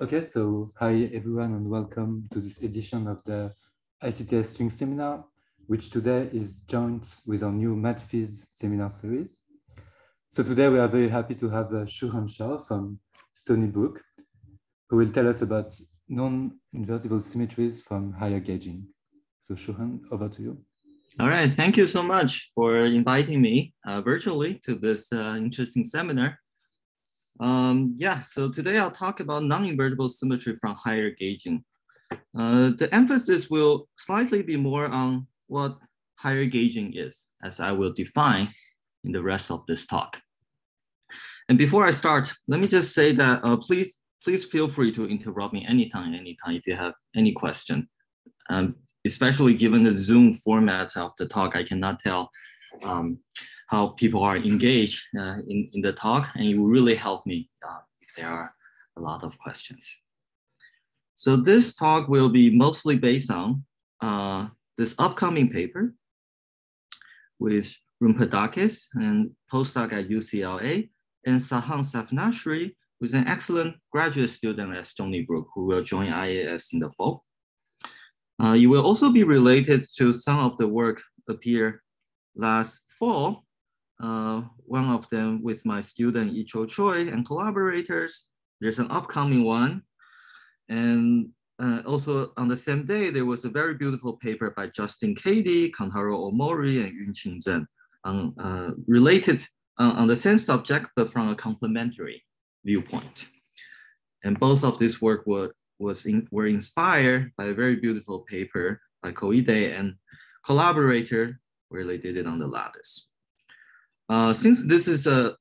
Okay, so hi everyone and welcome to this edition of the ICTS String Seminar, which today is joined with our new Math-Phys seminar series. So today we are very happy to have Shu-Heng Shao from Stony Brook, who will tell us about non-invertible symmetries from higher gauging. So Shu-Heng, over to you. All right, thank you so much for inviting me virtually to this interesting seminar. So today I'll talk about non-invertible symmetry from higher gauging. The emphasis will slightly be more on what higher gauging is, as I will define in the rest of this talk. And before I start, let me just say that please feel free to interrupt me anytime if you have any question. Especially given the Zoom format of the talk, I cannot tell how people are engaged in the talk, and it will really help me if there are a lot of questions. So this talk will be mostly based on this upcoming paper with Rumpadakis and postdoc at UCLA, and Sahang Safnashri, who is an excellent graduate student at Stony Brook, who will join IAS in the fall. It will also be related to some of the work appeared last fall, one of them with my student Icho Choi and collaborators. There's an upcoming one. And also on the same day, there was a very beautiful paper by Justin Cady, Kantaro Omori, and Yunqing Zhen related on the same subject, but from a complementary viewpoint. And both of this work were inspired by a very beautiful paper by Koide and collaborator where they did it on the lattice. Since this is a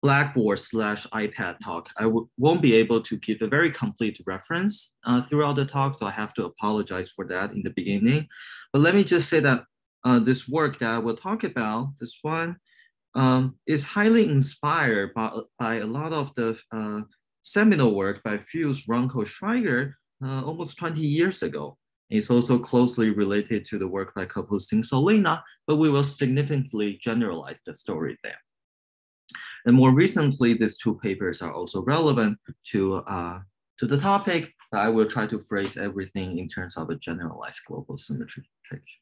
Blackboard / iPad talk, I won't be able to give a very complete reference throughout the talk, so I have to apologize for that in the beginning. But let me just say that this work that I will talk about, this one, is highly inspired by a lot of the seminal work by Fuse, Runco, Schreiger almost 20 years ago. It's also closely related to the work by Kapustin Solina, but we will significantly generalize the story there. And more recently, these two papers are also relevant to the topic. I will try to phrase everything in terms of a generalized global symmetry picture.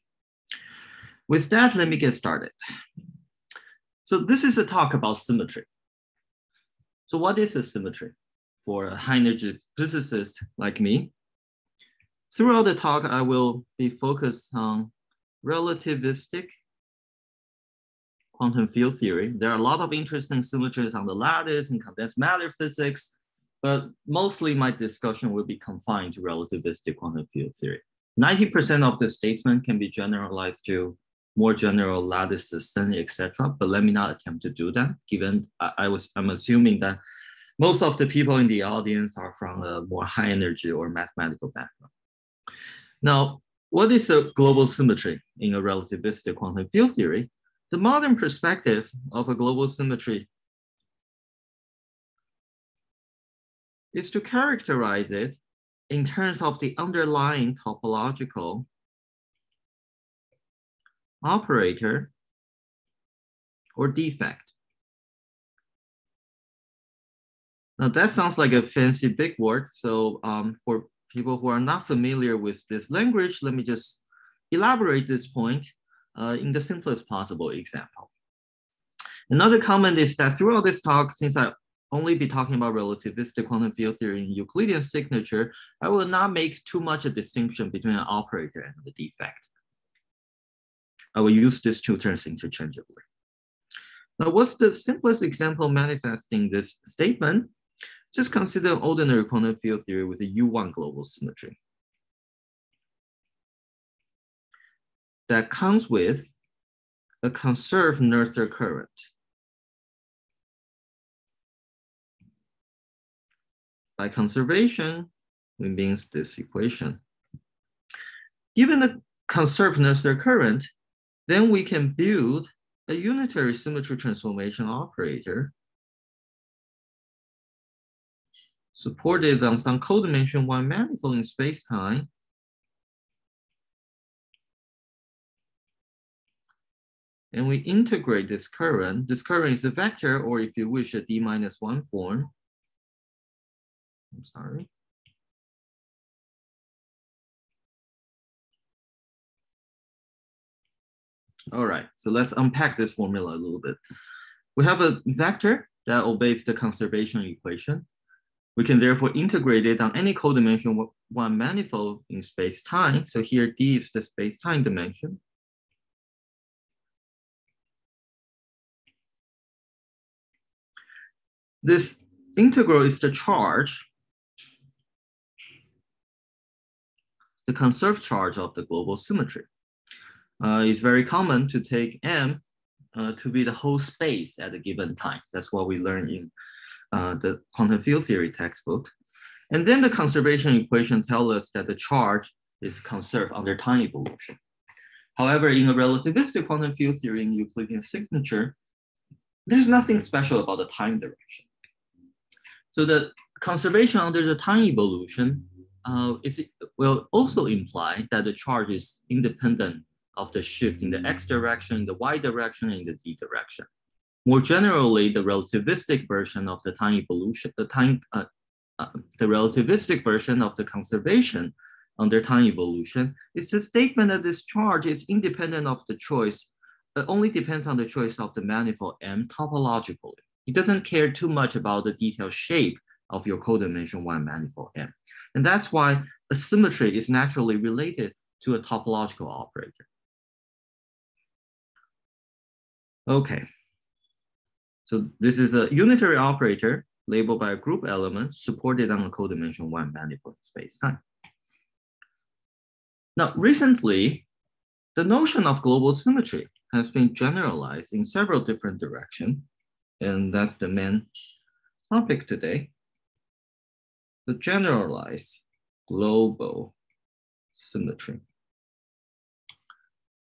With that, let me get started. So this is a talk about symmetry. So what is a symmetry? For a high-energy physicist like me, throughout the talk, I will be focused on relativistic quantum field theory. There are a lot of interesting symmetries on the lattice and condensed matter physics, but mostly my discussion will be confined to relativistic quantum field theory. 90% of the statement can be generalized to more general lattice system, etc. But let me not attempt to do that, given I'm assuming that most of the people in the audience are from a more high energy or mathematical background. Now, what is a global symmetry in a relativistic quantum field theory? The modern perspective of a global symmetry is to characterize it in terms of the underlying topological operator or defect. Now that sounds like a fancy big word. So for people who are not familiar with this language, let me just elaborate this point in the simplest possible example. Another comment is that throughout this talk, since I only be talking about relativistic quantum field theory in Euclidean signature, I will not make too much a distinction between an operator and the defect. I will use these two terms interchangeably. Now, what's the simplest example manifesting this statement? Just consider ordinary quantum field theory with a U1 global symmetry that comes with a conserved Noether current. By conservation, it means this equation. Given a conserved Noether current, then we can build a unitary symmetry transformation operator supported on some codimension-1 manifold in spacetime. And we integrate this current. This current is a vector, or if you wish, a d-1 form. I'm sorry. All right, so let's unpack this formula a little bit. We have a vector that obeys the conservation equation. We can therefore integrate it on any codimension one manifold in space-time. So here D is the space-time dimension. This integral is the charge, the conserved charge of the global symmetry. It's very common to take M to be the whole space at a given time. That's what we learned in the quantum field theory textbook. And then the conservation equation tells us that the charge is conserved under time evolution. However, in a relativistic quantum field theory in Euclidean signature, there's nothing special about the time direction. So the conservation under the time evolution will also imply that the charge is independent of the shift in the x direction, the y direction, and the z direction. More generally, the relativistic version of the time evolution, the relativistic version of the conservation under time evolution is the statement that this charge is independent of the choice, only depends on the choice of the manifold M topologically. It doesn't care too much about the detailed shape of your codimension one manifold M. And that's why a symmetry is naturally related to a topological operator. Okay, so this is a unitary operator labeled by a group element supported on a codimension one manifold in space-time. Now, recently, the notion of global symmetry has been generalized in several different directions, and that's the main topic today. The generalized global symmetry.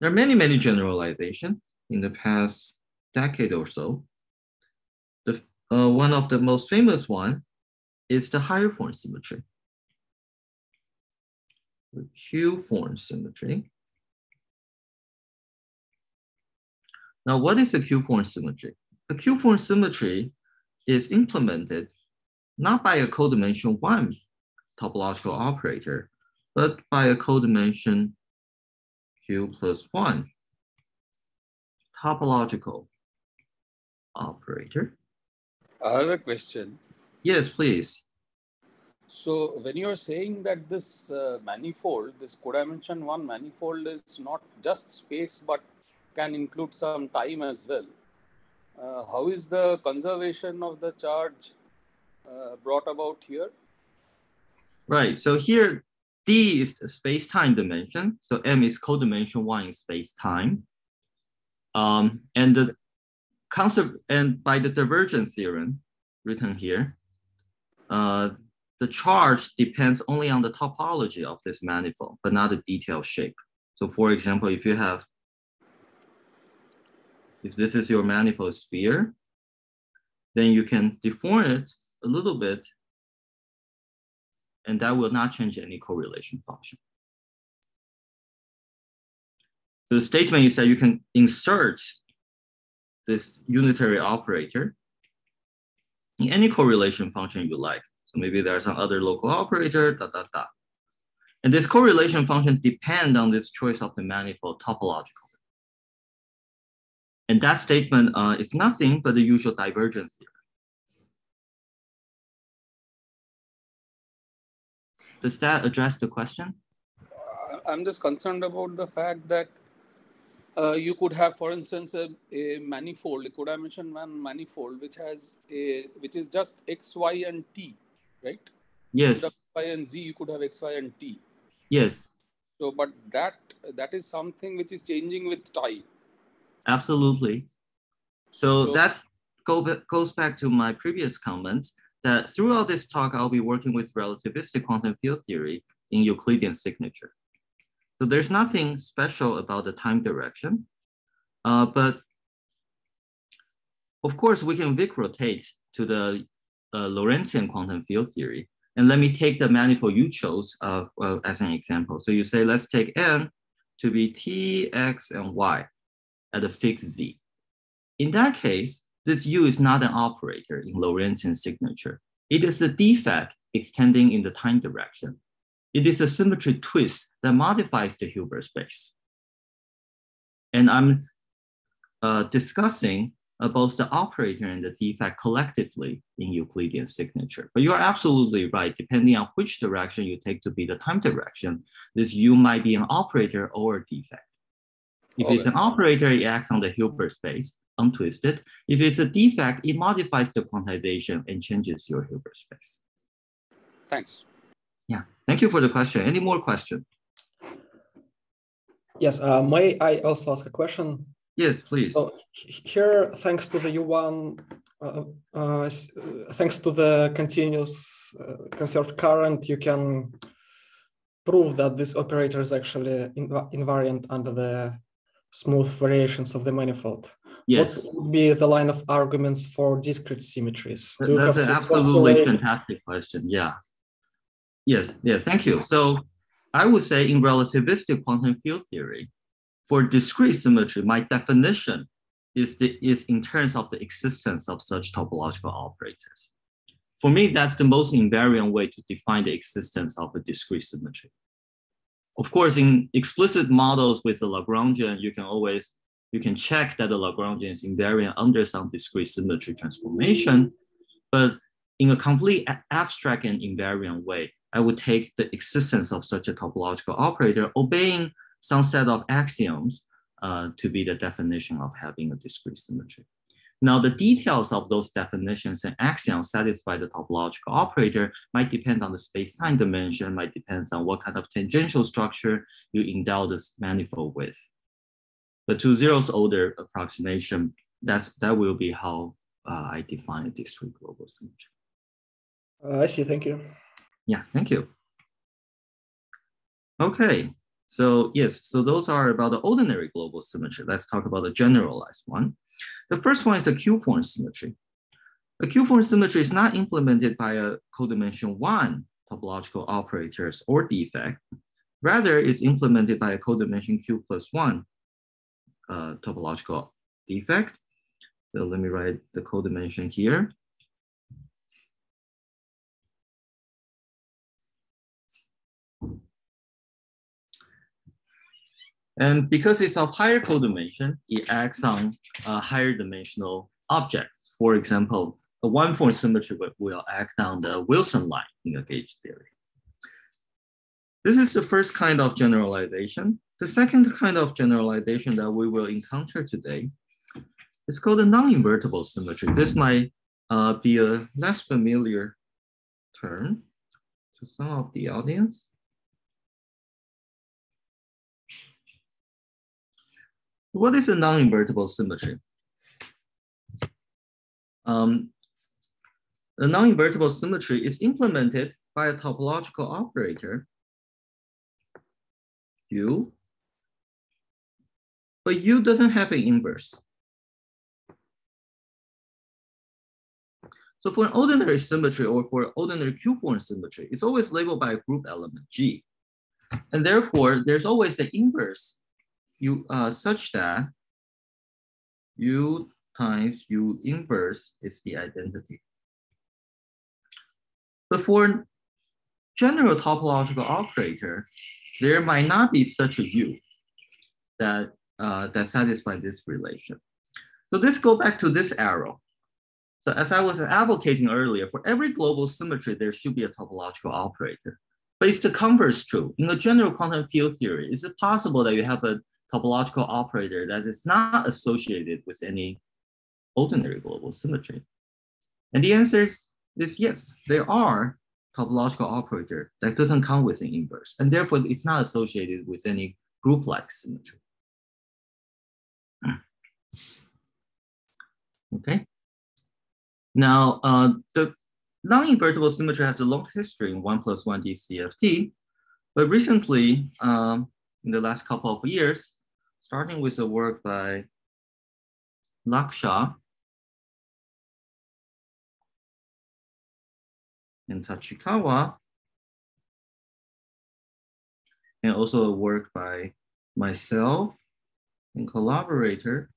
There are many, many generalizations in the past decade or so. One of the most famous one is the higher form symmetry. The Q-form symmetry. Now, what is a Q-form symmetry? A Q-form symmetry is implemented not by a codimension one topological operator, but by a codimension Q plus one topological operator. I have a question. Yes, please. So when you are saying that this manifold, this codimension one manifold is not just space, but can include some time as well. How is the conservation of the charge brought about here? Right, so here D is the space-time dimension. So M is codimension one in space-time. And the concept, and by the divergence theorem written here, the charge depends only on the topology of this manifold, but not the detailed shape. So for example, if this is your manifold sphere, then you can deform it a little bit, and that will not change any correlation function. So the statement is that you can insert this unitary operator in any correlation function you like. So maybe there's some other local operator, And this correlation function depends on this choice of the manifold topological. And that statement is nothing but the usual divergence theorem. Does that address the question? I'm just concerned about the fact that you could have, for instance, a manifold, a codimension one manifold, which is just x, y, and t, right? Yes. Instead of y and z, you could have x, y, and t. Yes. So, but that is something which is changing with time. Absolutely. So that goes back to my previous comment that throughout this talk, I'll be working with relativistic quantum field theory in Euclidean signature. So there's nothing special about the time direction, but of course we can Wick rotate to the Lorentzian quantum field theory. And let me take the manifold you chose as an example. So you say, let's take M to be T, X, and Y at a fixed Z. In that case, this U is not an operator in Lorentzian signature. It is a defect extending in the time direction. It is a symmetry twist that modifies the Hilbert space. And I'm discussing both the operator and the defect collectively in Euclidean signature. But you are absolutely right. Depending on which direction you take to be the time direction, this U might be an operator or a defect. If it's an operator, it acts on the Hilbert space, untwisted. If it's a defect, it modifies the quantization and changes your Hilbert space. Thanks. Yeah, thank you for the question. Any more questions? Yes, may I also ask a question? Yes, please. So here, thanks to the U1, thanks to the continuous conserved current, you can prove that this operator is actually invariant under the smooth variations of the manifold. Yes. What would be the line of arguments for discrete symmetries? That's an absolutely fantastic question. Yeah. Yes, yes, thank you. So I would say in relativistic quantum field theory, for discrete symmetry, my definition is in terms of the existence of such topological operators. For me, that's the most invariant way to define the existence of a discrete symmetry. Of course, in explicit models with the Lagrangian, you can check that the Lagrangian is invariant under some discrete symmetry transformation. But in a complete abstract and invariant way, I would take the existence of such a topological operator obeying some set of axioms to be the definition of having a discrete symmetry. Now, the details of those definitions and axioms satisfy the topological operator might depend on the space-time dimension, might depend on what kind of tangential structure you endow this manifold with. But to zeroth order approximation, that will be how I define a discrete global symmetry. I see, thank you. Yeah, thank you. Okay, so yes, so those are about the ordinary global symmetry. Let's talk about the generalized one. The first one is a Q-form symmetry. A Q-form symmetry is not implemented by a codimension-1 topological operators or defect. Rather, it's implemented by a codimension Q+1 topological defect. So let me write the codimension here. And because it's of higher codimension, it acts on higher dimensional objects. For example, a one-form symmetry will act on the Wilson line in a gauge theory. This is the first kind of generalization. The second kind of generalization that we will encounter today is called a non-invertible symmetry. This might be a less familiar term to some of the audience. What is a non-invertible symmetry? A non-invertible symmetry is implemented by a topological operator, U, but U doesn't have an inverse. So for an ordinary symmetry or for an ordinary Q-form symmetry, it's always labeled by a group element G. And therefore, there's always an inverse such that U times U inverse is the identity. But for general topological operator, there might not be such a U that satisfies this relation. So let's go back to this arrow. So as I was advocating earlier, for every global symmetry, there should be a topological operator. But is the converse true? In a general quantum field theory, is it possible that you have a topological operator that is not associated with any ordinary global symmetry? And the answer is yes, there are topological operator that doesn't come with an inverse, and therefore it's not associated with any group-like symmetry. Okay. Now, the non-invertible symmetry has a long history in 1+1 DCFT, but recently, in the last couple of years, starting with a work by Laksha and Tachikawa, and also a work by myself and collaborator,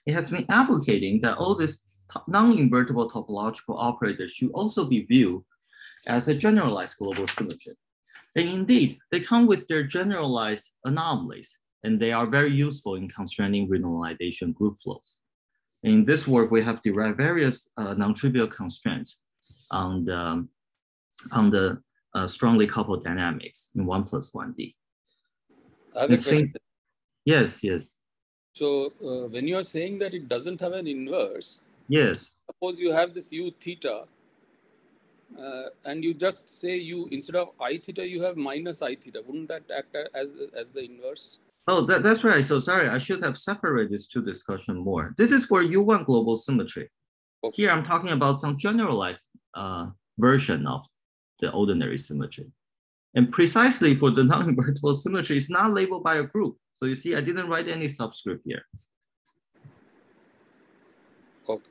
it has been advocating that all these non-invertible topological operators should also be viewed as a generalized global symmetry. And indeed, they come with their generalized anomalies, and they are very useful in constraining renormalization group flows. In this work, we have derived various non-trivial constraints on the strongly coupled dynamics in 1+1D. I have a question. Yes, yes. So when you are saying that it doesn't have an inverse, yes. Suppose you have this u theta, and you just say u instead of I theta, you have minus I theta. Wouldn't that act as the inverse? Oh, that's right. So sorry, I should have separated these two discussions more. This is for U1 global symmetry. Okay. Here I'm talking about some generalized version of the ordinary symmetry. And precisely for the non-invertible symmetry, it's not labeled by a group. So you see, I didn't write any subscript here. Okay.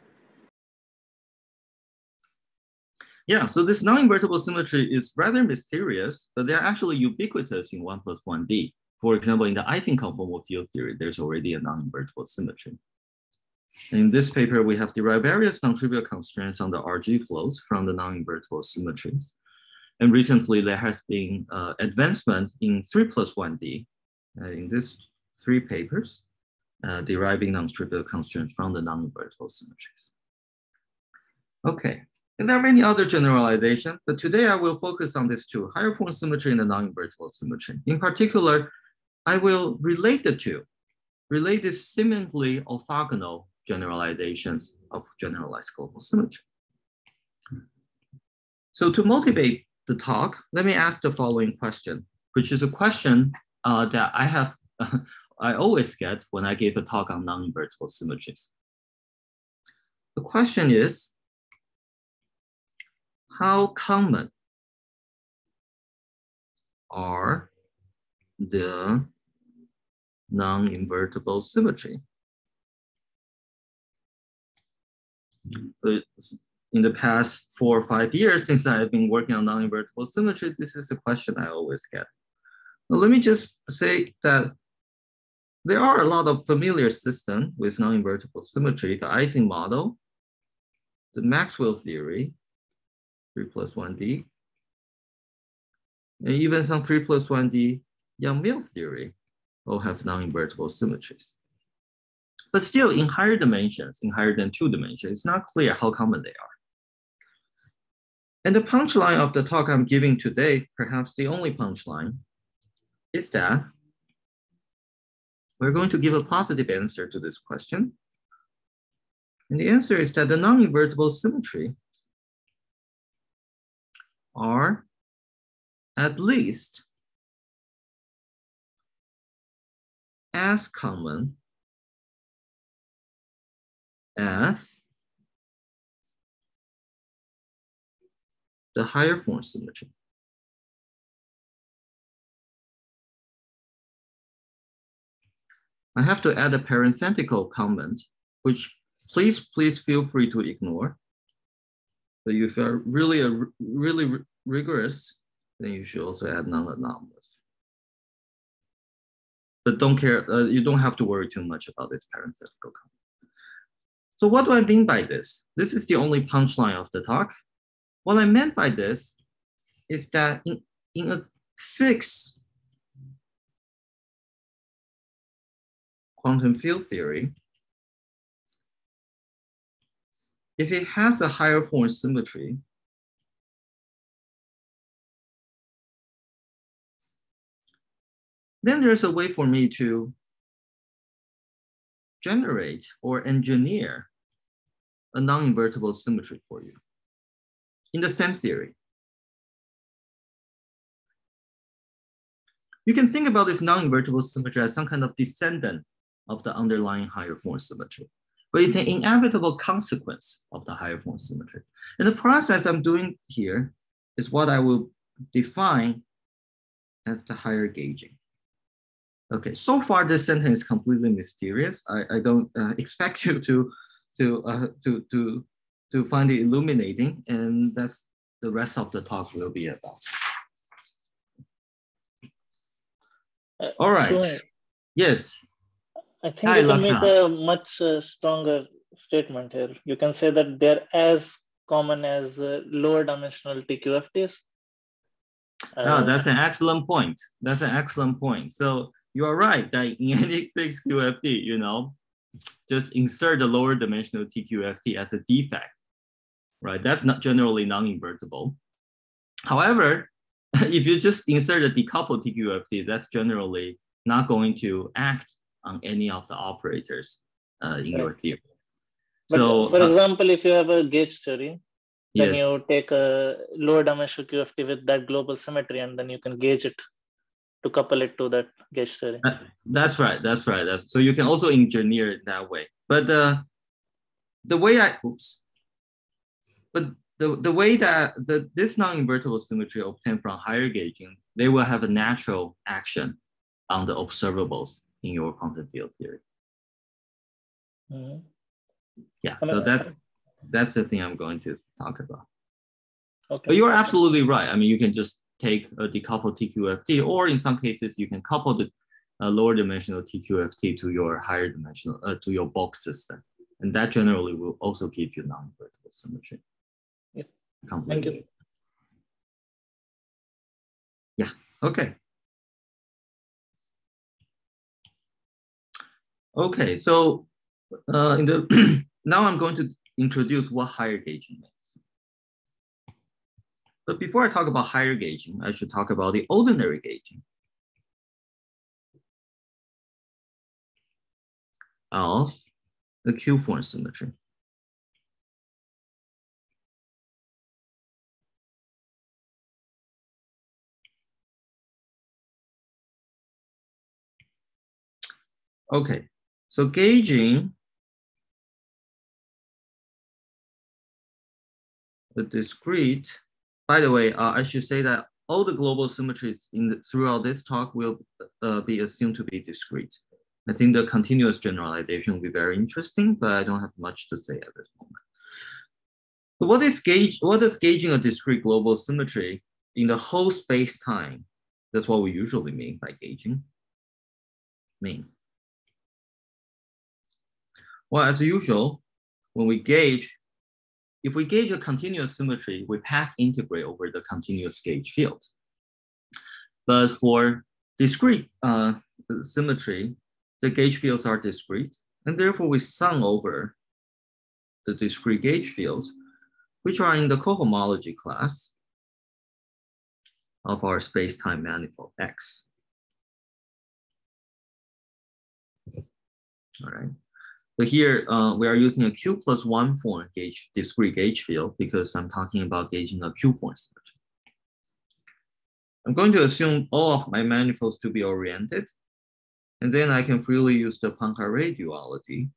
Yeah, so this non-invertible symmetry is rather mysterious, but they're actually ubiquitous in 1+1D. For example, in the Ising conformal field theory, there's already a non-invertible symmetry. In this paper, we have derived various non-trivial constraints on the RG flows from the non-invertible symmetries. And recently, there has been advancement in 3+1D in these 3 papers, deriving non-trivial constraints from the non-invertible symmetries. Okay, and there are many other generalizations, but today I will focus on these 2, higher form symmetry and the non-invertible symmetry. In particular, I will relate the 2, relate these seemingly orthogonal generalizations of generalized global symmetry. So to motivate the talk, let me ask the following question, which is a question that I always get when I give a talk on non-invertible symmetries. The question is, how common are the non-invertible symmetry? So in the past 4 or 5 years since I've been working on non-invertible symmetry, this is the question I always get. Now, let me just say that there are a lot of familiar systems with non-invertible symmetry, the Ising model, the Maxwell theory, 3+1D, and even some 3+1D Yang-Mills theory all have non-invertible symmetries. But still, in higher dimensions, in higher than 2 dimensions, it's not clear how common they are. And the punchline of the talk I'm giving today, perhaps the only punchline, is that we're going to give a positive answer to this question. And the answer is that the non-invertible symmetry are at least as common as the higher form symmetry. I have to add a parenthetical comment, which please feel free to ignore. But if you're really rigorous, then you should also add non-anomalous. But don't care, you don't have to worry too much about this parenthetical comment. So what do I mean by this? This is the only punchline of the talk. What I meant by this is that in a fixed quantum field theory, if it has a higher form symmetry, then there's a way for me to generate or engineer a non-invertible symmetry for you in the same theory. You can think about this non-invertible symmetry as some kind of descendant of the underlying higher form symmetry, but it's an inevitable consequence of the higher form symmetry. And the process I'm doing here is what I will define as the higher gauging. Okay, so far this sentence is completely mysterious. I don't expect you to find it illuminating, and that's the rest of the talk will be about. All right. Sure. Yes. I think you can make a much stronger statement here. You can say that they're as common as lower dimensional TQFTs. That's an excellent point. That's an excellent point. So you are right that in any fixed QFT, you know, just insert the lower dimensional TQFT as a defect, right? That's not generally non-invertible. However, if you just insert a decoupled TQFT, that's generally not going to act on any of the operators in your theory. But so, for example, if you have a gauge theory, then yes. you take a lower dimensional QFT with that global symmetry, and then you can gauge it to couple it to that gauge theory. That's right. That's right. So you can also engineer it that way. But the way the way that this non-invertible symmetry obtained from higher gauging, they will have a natural action on the observables in your quantum field theory. Mm-hmm. Yeah, so that's the thing I'm going to talk about. Okay. But you're absolutely right. I mean, you can just take a decoupled TQFT, or in some cases, you can couple the lower dimensional TQFT to your higher dimensional, to your bulk system. And that generally will also give you non-invertible symmetry. Yeah. Completely. Thank you. Yeah, okay. Okay, so in the now I'm going to introduce what higher gauging means. But before I talk about higher gauging, I should talk about the ordinary gauging of the Q-form symmetry. Okay, so gauging the discrete, by the way, I should say that all the global symmetries throughout this talk will be assumed to be discrete. I think the continuous generalization will be very interesting, but I don't have much to say at this moment. So what does gauging a discrete global symmetry in the whole space-time? That's what we usually mean by gauging. Well, as usual, when we gauge, if we gauge a continuous symmetry, we path integrate over the continuous gauge field. But for discrete symmetry, the gauge fields are discrete, and therefore we sum over the discrete gauge fields, which are in the cohomology class of our space-time manifold X. All right. But here we are using a Q+1 form discrete gauge field because I'm talking about gauging a Q-form symmetry. I'm going to assume all of my manifolds to be oriented, and then I can freely use the Poincare duality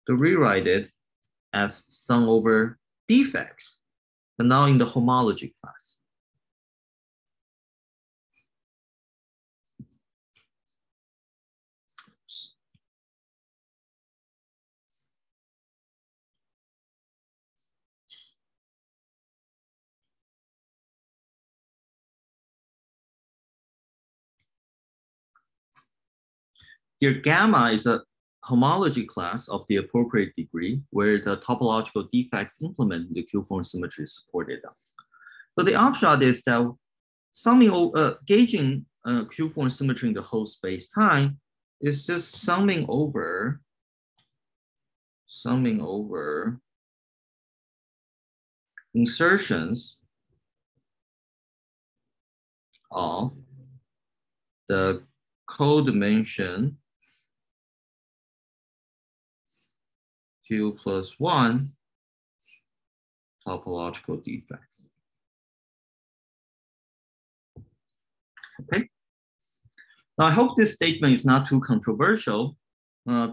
to rewrite it as sum over defects, but now in the homology class. Here, gamma is a homology class of the appropriate degree where the topological defects implemented in the Q-form symmetry is supported. So the upshot is that gauging Q-form symmetry in the whole space-time is just summing over insertions of the codimension Q+1 topological defects. Okay. Now, I hope this statement is not too controversial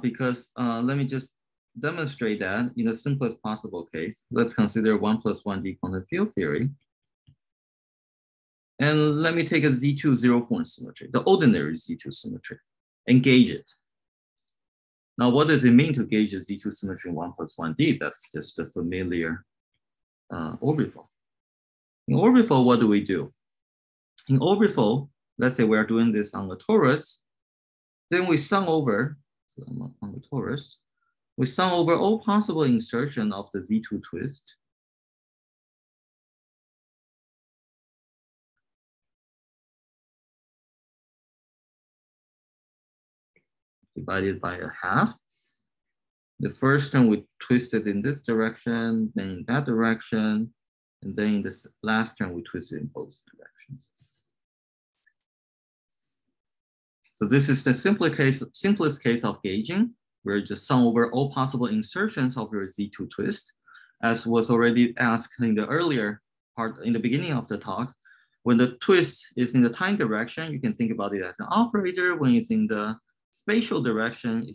because let me just demonstrate that in the simplest possible case. Let's consider 1+1D quantum field theory. And let me take a Z2 zero-form symmetry, the ordinary Z2 symmetry, and gauge it. Now, what does it mean to gauge a Z2 symmetry in 1+1D? That's just a familiar orbifold. In orbifold, what do we do? In orbifold, let's say we are doing this on a torus. then we sum over, so on the torus, we sum over all possible insertion of the Z2 twist. Divided by a half. The first term we twisted in this direction, then in that direction, and then in this last term we twisted in both directions. So this is the simplest case of gauging, where you just sum over all possible insertions of your Z2 twist. As was already asked in the earlier part, in the beginning of the talk, when the twist is in the time direction, you can think about it as an operator. When it's in the spatial direction,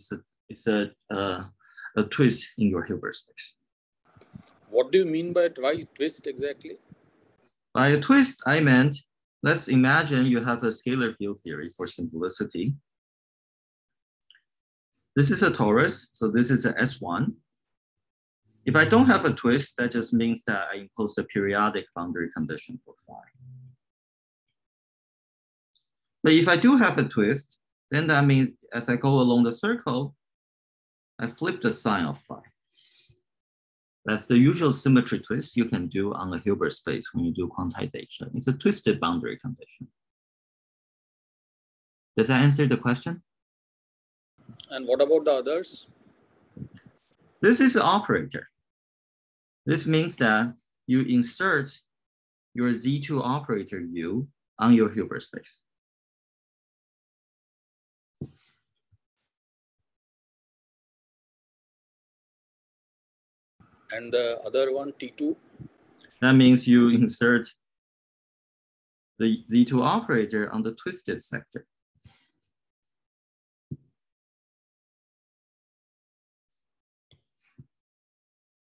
it's a twist in your Hilbert space. What do you mean by twist exactly? By a twist, I meant, let's imagine you have a scalar field theory for simplicity. This is a torus, so this is a S1. If I don't have a twist, that just means that I impose the periodic boundary condition for phi. But if I do have a twist, then that means as I go along the circle, I flip the sign of phi. That's the usual symmetry twist you can do on a Hilbert space when you do quantization. It's a twisted boundary condition. Does that answer the question? And what about the others? This is an operator. This means that you insert your Z2 operator U on your Hilbert space. And the other one, T2? That means you insert the Z2 operator on the twisted sector.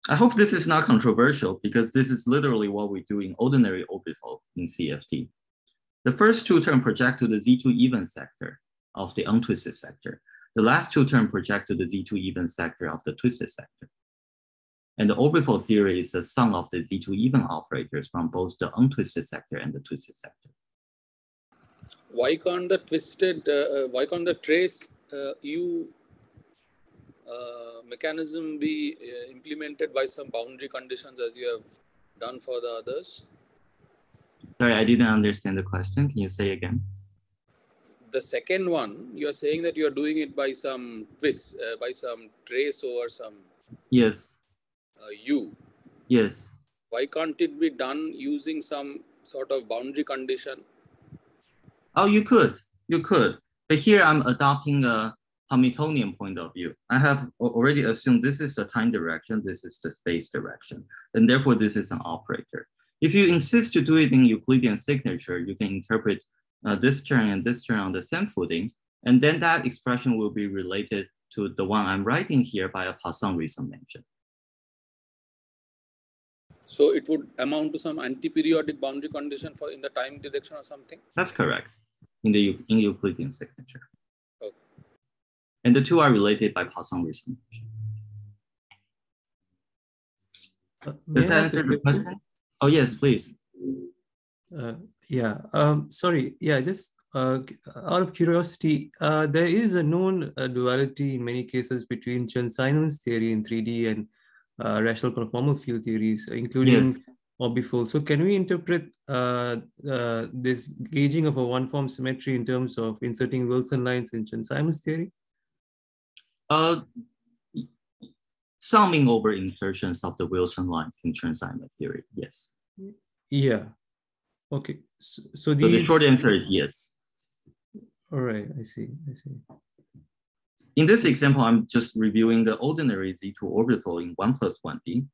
I hope this is not controversial because this is literally what we do in ordinary orbital in CFT. The first two terms project to the Z2 even sector of the untwisted sector. The last two terms project to the Z2 even sector of the twisted sector. And the orbital theory is the sum of the Z2 even operators from both the untwisted sector and the twisted sector. Why can't the trace U mechanism be implemented by some boundary conditions as you have done for the others? Sorry, I didn't understand the question. Can you say again? The second one, you are saying that you are doing it by some twist, by some trace over some Yes. U. Yes. Why can't it be done using some sort of boundary condition? Oh, you could. But here I'm adopting a Hamiltonian point of view. I have already assumed this is the time direction, this is the space direction, and therefore this is an operator. If you insist to do it in Euclidean signature, you can interpret this term and this term on the same footing, and then that expression will be related to the one I'm writing here by a Poisson resummation. So it would amount to some anti-periodic boundary condition for in the time direction or something? That's correct, in Euclidean signature. Okay. And the two are related by Poisson resummation. Does that answer the question? Oh, yes, please. Sorry. Yeah, just out of curiosity, there is a known duality in many cases between Chern-Simon's theory in 3D and rational conformal field theories, including Yes. orbifold. So can we interpret this gauging of a one-form symmetry in terms of inserting Wilson lines in Chern-Simon's theory? Summing over insertions of the Wilson lines in Chern-Simon theory, yes. Yeah. Okay. So the short answer is yes. All right. I see. In this example, I'm just reviewing the ordinary Z2 orbital in 1+1D.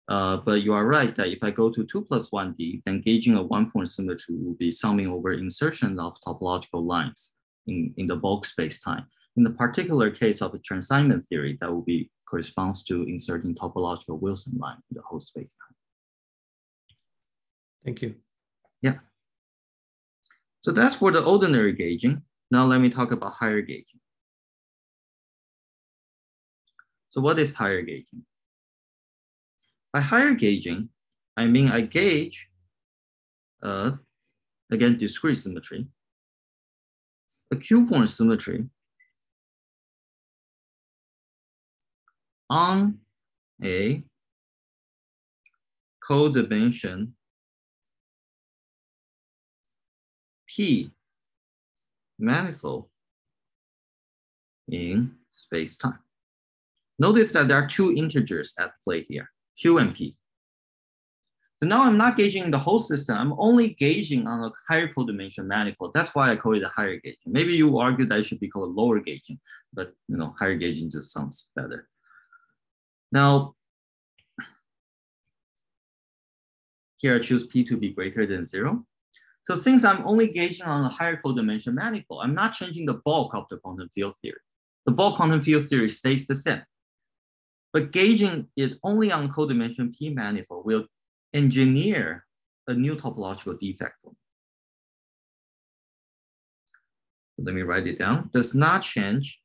But you are right that if I go to 2+1D, then gauging a one-point symmetry will be summing over insertion of topological lines in the bulk spacetime. In the particular case of the Chern-Simon theory, that will be corresponds to inserting topological Wilson line in the whole spacetime. Thank you. Yeah. So that's for the ordinary gauging. Now let me talk about higher gauging. So what is higher gauging? By higher gauging, I mean I gauge, again, discrete symmetry, a Q-form symmetry on a codimension p manifold in space-time. Notice that there are two integers at play here, q and p. So now I'm not gauging the whole system. I'm only gauging on a higher codimension manifold. That's why I call it a higher gauging. Maybe you argue that it should be called lower gauging, but higher gauging just sounds better. Now, here I choose p to be greater than 0. So since I'm only gauging on a higher codimension manifold, I'm not changing the bulk of the quantum field theory. The bulk quantum field theory stays the same. But gauging it only on codimension p manifold will engineer a new topological defect. Let me write it down. Does not change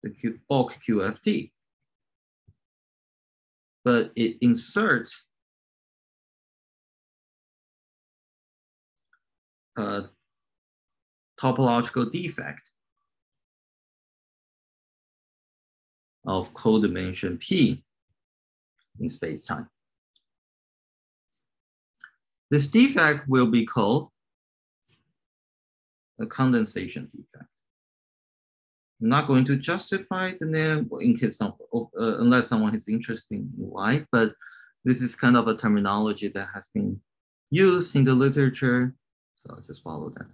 the bulk QFT, but it inserts a topological defect of codimension p in space-time. This defect will be called a condensation defect. I'm not going to justify the name in case unless someone is interested in why, but this is kind of a terminology that has been used in the literature. So I'll just follow that.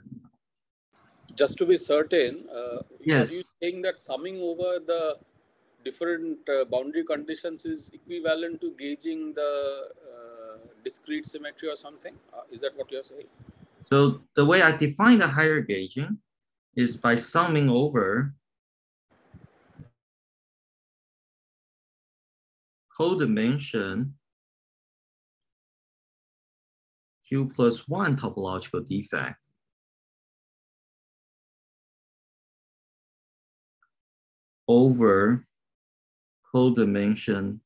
Just to be certain, yes. Are you saying that summing over the different boundary conditions is equivalent to gauging the discrete symmetry or something? Is that what you're saying? So the way I define the higher gauging is by summing over codimension q plus 1 topological defects over codimension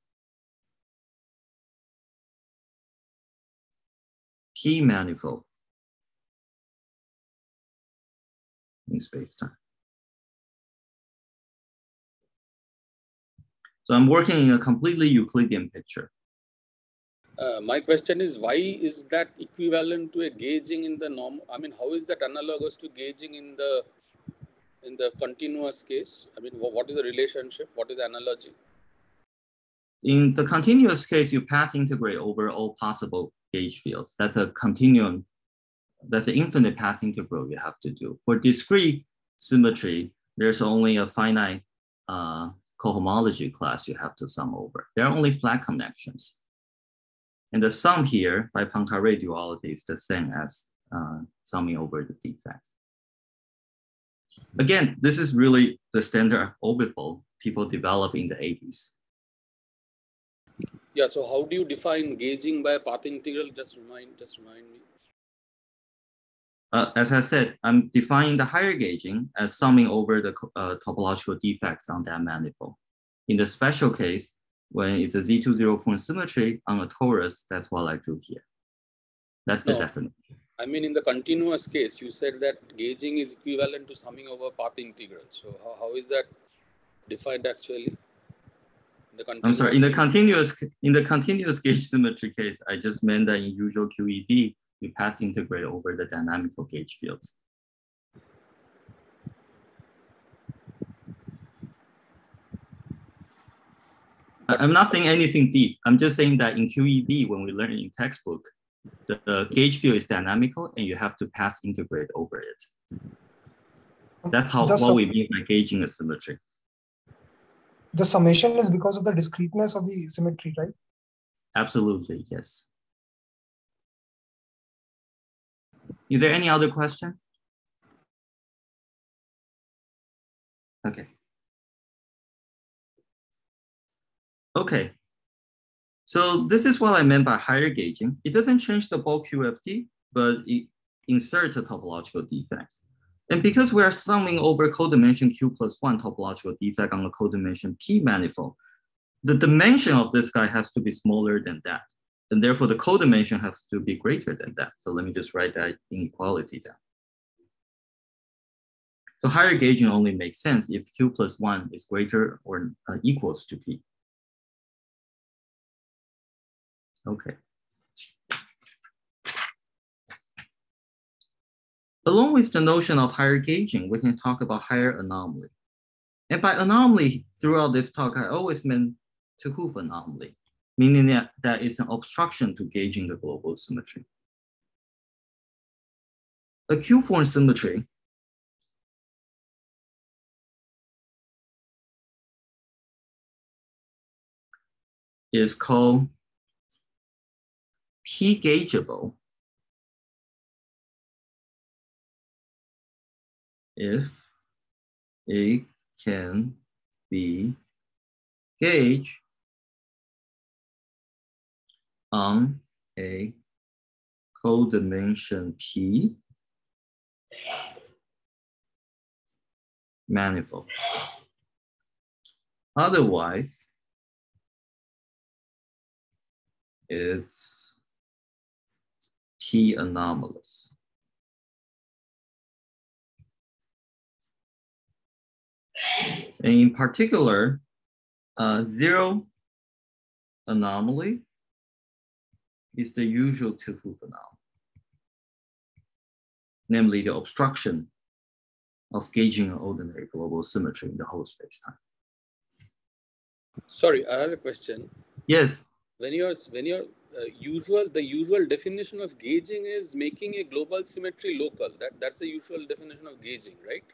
p manifold in space-time. So I'm working in a completely Euclidean picture. My question is, why is that equivalent to a gauging in the norm? I mean, how is that analogous to gauging in the continuous case? I mean, what is the relationship? What is the analogy? In the continuous case, you path integrate over all possible gauge fields. That's a continuum. That's an infinite path integral you have to do. For discrete symmetry, there's only a finite cohomology class you have to sum over. There are only flat connections. And the sum here by Poincaré duality is the same as summing over the defects. Again, this is really the standard orbifold people developed in the 80s. Yeah, so how do you define gauging by a path integral? Just remind me. As I said, I'm defining the higher gauging as summing over the topological defects on that manifold. In the special case, when it's a Z2-0 point symmetry on a torus, that's what I drew here. That's the definition. I mean, in the continuous case, you said that gauging is equivalent to summing over path integral. So how is that defined actually? I'm sorry, in the continuous gauge symmetry case, I just meant that in usual QED, you path integrate over the dynamical gauge fields. I'm not saying anything deep. I'm just saying that in QED, when we learn in textbook, the gauge field is dynamical and you have to path integrate over it. That's what we mean by gauging a symmetry. The summation is because of the discreteness of the symmetry, right? Absolutely, yes. Is there any other question? Okay. Okay. So this is what I meant by higher gauging. It doesn't change the bulk QFT, but it inserts a topological defect. And because we are summing over codimension q plus 1 topological defect on a codimension p manifold, the dimension of this guy has to be smaller than that. And therefore the codimension has to be greater than that. So let me just write that inequality down. So higher gauging only makes sense if Q plus 1 is greater or equals to P. Okay. Along with the notion of higher gauging, we can talk about higher anomaly. And by anomaly, throughout this talk, I always meant 't Hooft anomaly, meaning that it's an obstruction to gauging the global symmetry. A Q-form symmetry is called p-gaugeable if it can be gauged on a codimension-p manifold. Otherwise, it's p-anomalous. And in particular, zero anomaly is the usual 't Hooft anomaly, namely the obstruction of gauging an ordinary global symmetry in the whole spacetime. Sorry, I have a question. Yes. When you're the usual definition of gauging is making a global symmetry local. That's the usual definition of gauging, right?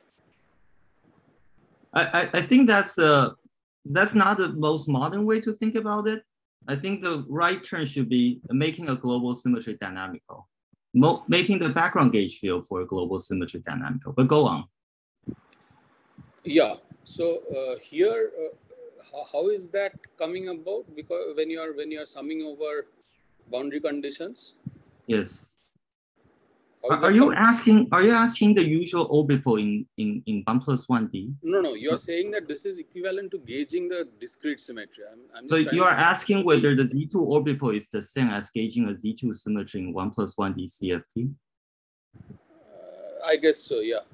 I think that's not the most modern way to think about it. I think the right term should be making a global symmetry dynamical, making the background gauge field for a global symmetry dynamical. But go on. Yeah. So here, how is that coming about? Because when you're summing over boundary conditions. Yes. Are you asking the usual orbital in 1 plus 1D? No. You're saying that this is equivalent to gauging the discrete symmetry. I'm so you are asking whether the Z2 orbital is the same as gauging a Z2 symmetry in 1 plus 1D CFT? I guess so, yeah.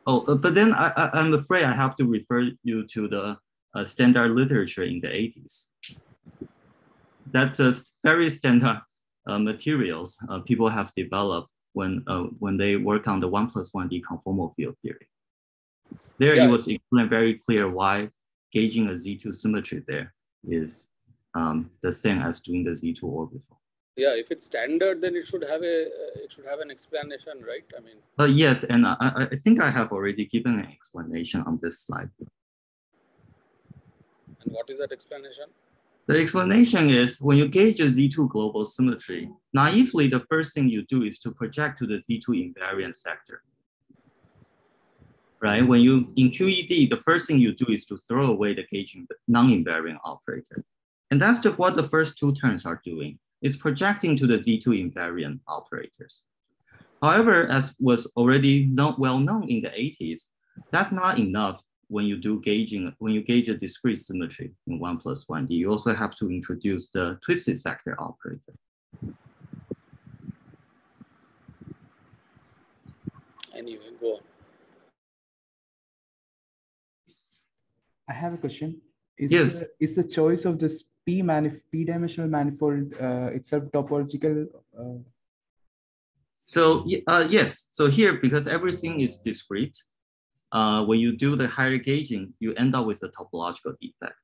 Oh, but then I'm afraid I have to refer you to the standard literature in the 80s. That's a very standard materials people have developed when they work on the 1 plus 1D conformal field theory. There it was explained very clear why gauging a Z2 symmetry there is the same as doing the Z2 orbital. Yeah, if it's standard, then it should have an explanation, right? I mean. Yes, and I think I have already given an explanation on this slide. And what is that explanation? The explanation is when you gauge a Z2 global symmetry, naively, the first thing you do is to project to the Z2 invariant sector. Right? When you, in QED, the first thing you do is to throw away the gauging non-invariant operator. And that's what the first two terms are doing. It's projecting to the Z2 invariant operators. However, as was already well known in the 80s, that's not enough when you do gauging, when you gauge a discrete symmetry in 1 plus 1D. You also have to introduce the twisted sector operator. Anyway, go on. I have a question. Yes. Is the choice of this p-dimensional manifold itself topological? So yes, so here, because everything is discrete, when you do the higher gauging, you end up with a topological defect.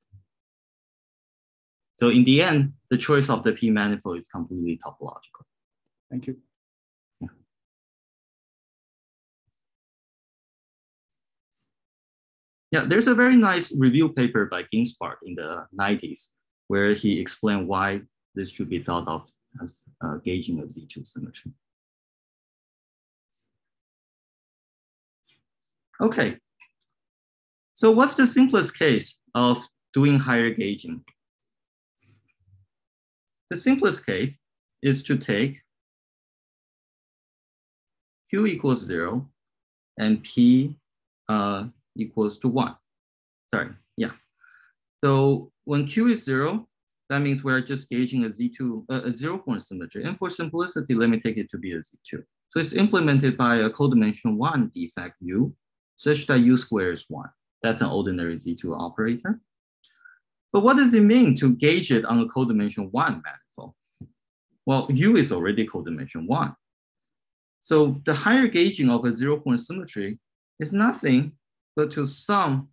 So in the end, the choice of the P manifold is completely topological. Thank you. Yeah. Yeah, there's a very nice review paper by Ginsparg in the 90s, where he explained why this should be thought of as gauging a Z2 symmetry. Okay, so what's the simplest case of doing higher gauging? The simplest case is to take Q equals 0 and P equals to 1. Sorry, yeah. So when Q is 0, that means we're just gauging a Z2, a zero form symmetry. And for simplicity, let me take it to be a Z2. So it's implemented by a codimension 1 defect U. such that U squared is 1. That's an ordinary Z2 operator. But what does it mean to gauge it on a codimension 1 manifold? Well, U is already codimension 1. So the higher gauging of a zero-point symmetry is nothing but to sum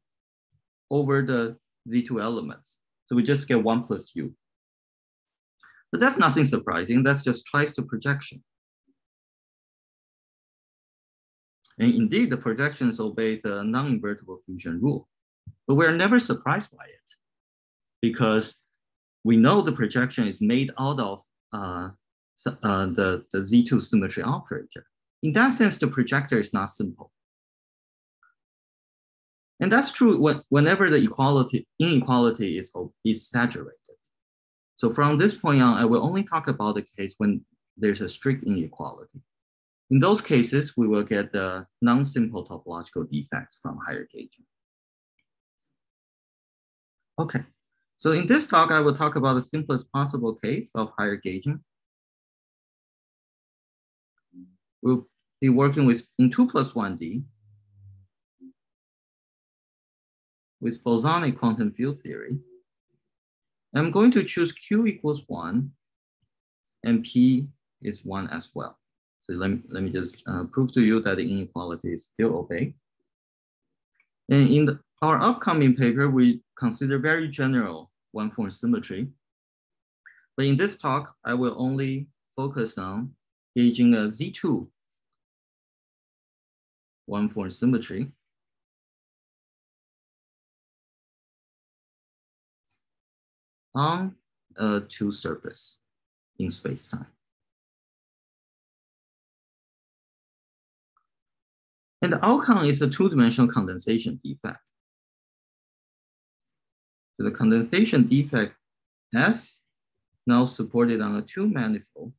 over the Z2 elements. So we just get 1 plus U. But that's nothing surprising. That's just twice the projection. And indeed, the projections obey the non-invertible fusion rule. But we're never surprised by it because we know the projection is made out of the Z2 symmetry operator. In that sense, the projector is not simple. And that's true whenever the inequality is saturated. So from this point on, I will only talk about the case when there's a strict inequality. In those cases, we will get the non-simple topological defects from higher gauging. Okay, so in this talk, I will talk about the simplest possible case of higher gauging. We'll be working in 2 plus 1D with bosonic quantum field theory. I'm going to choose Q equals 1 and P is 1 as well. So let me just prove to you that the inequality is still obeyed. And in our upcoming paper, we consider very general one-form symmetry. But in this talk, I will only focus on gauging a Z2 one-form symmetry. On a 2 surface in spacetime. And the outcome is a 2-dimensional condensation defect. So the condensation defect S now supported on a 2 manifold.